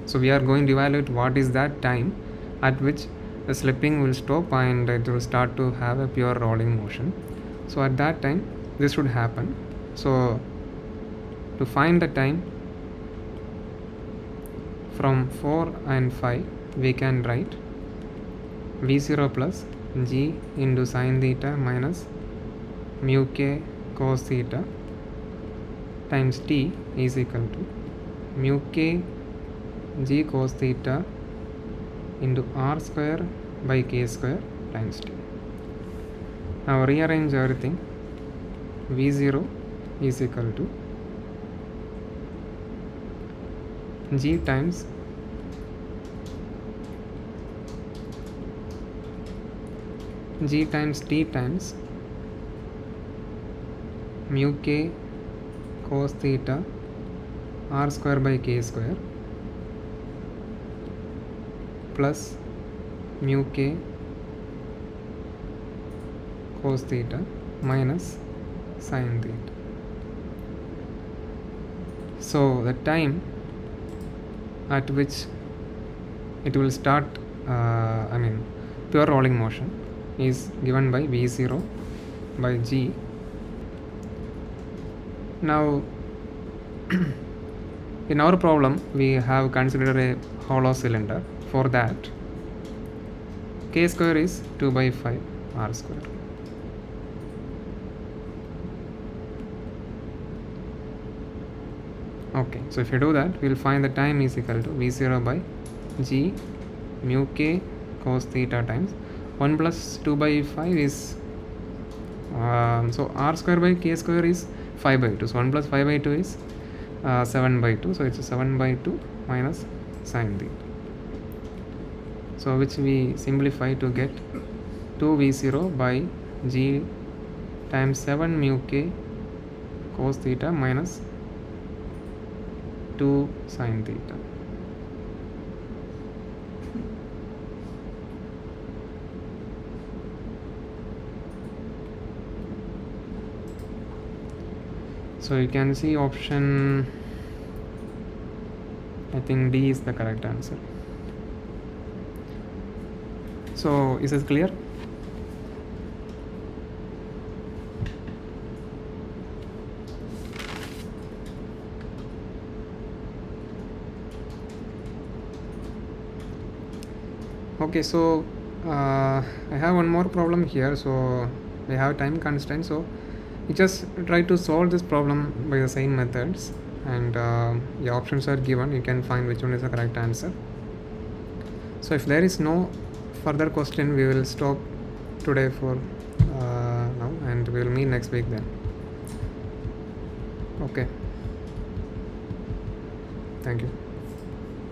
So we are going to evaluate what is that time at which the slipping will stop and it will start to have a pure rolling motion. So at that time this should happen. So to find the time from 4 and 5 we can write V0 plus g into sin theta minus mu k cos theta times t is equal to mu k g cos theta into r square by k square times t. Now rearrange everything. V0 is equal to g times t times mu k cos theta r square by k square plus mu k cos theta minus sin theta. So the time at which it will start pure rolling motion is given by V0 by g. Now in our problem we have considered a hollow cylinder. For that k square is 2 by 5 r square. Okay, so if you do that we will find the time is equal to V0 by g mu k cos theta times 1 plus 2 by 5 is so r square by k square is 5 by 2, so 1 plus 5 by 2 is 7 by 2, so it's 7 by 2 minus sin theta. so which we simplify to get 2v0 by g times 7 mu k cos theta minus 2 sin theta. So you can see option, I think D is the correct answer. So is this clear? Okay, so I have one more problem here. So we have time constraint, so you just try to solve this problem by the same methods, and the options are given. You can find which one is the correct answer. So if there is no further question, we will stop today for now, and we will meet next week then. Okay, thank you.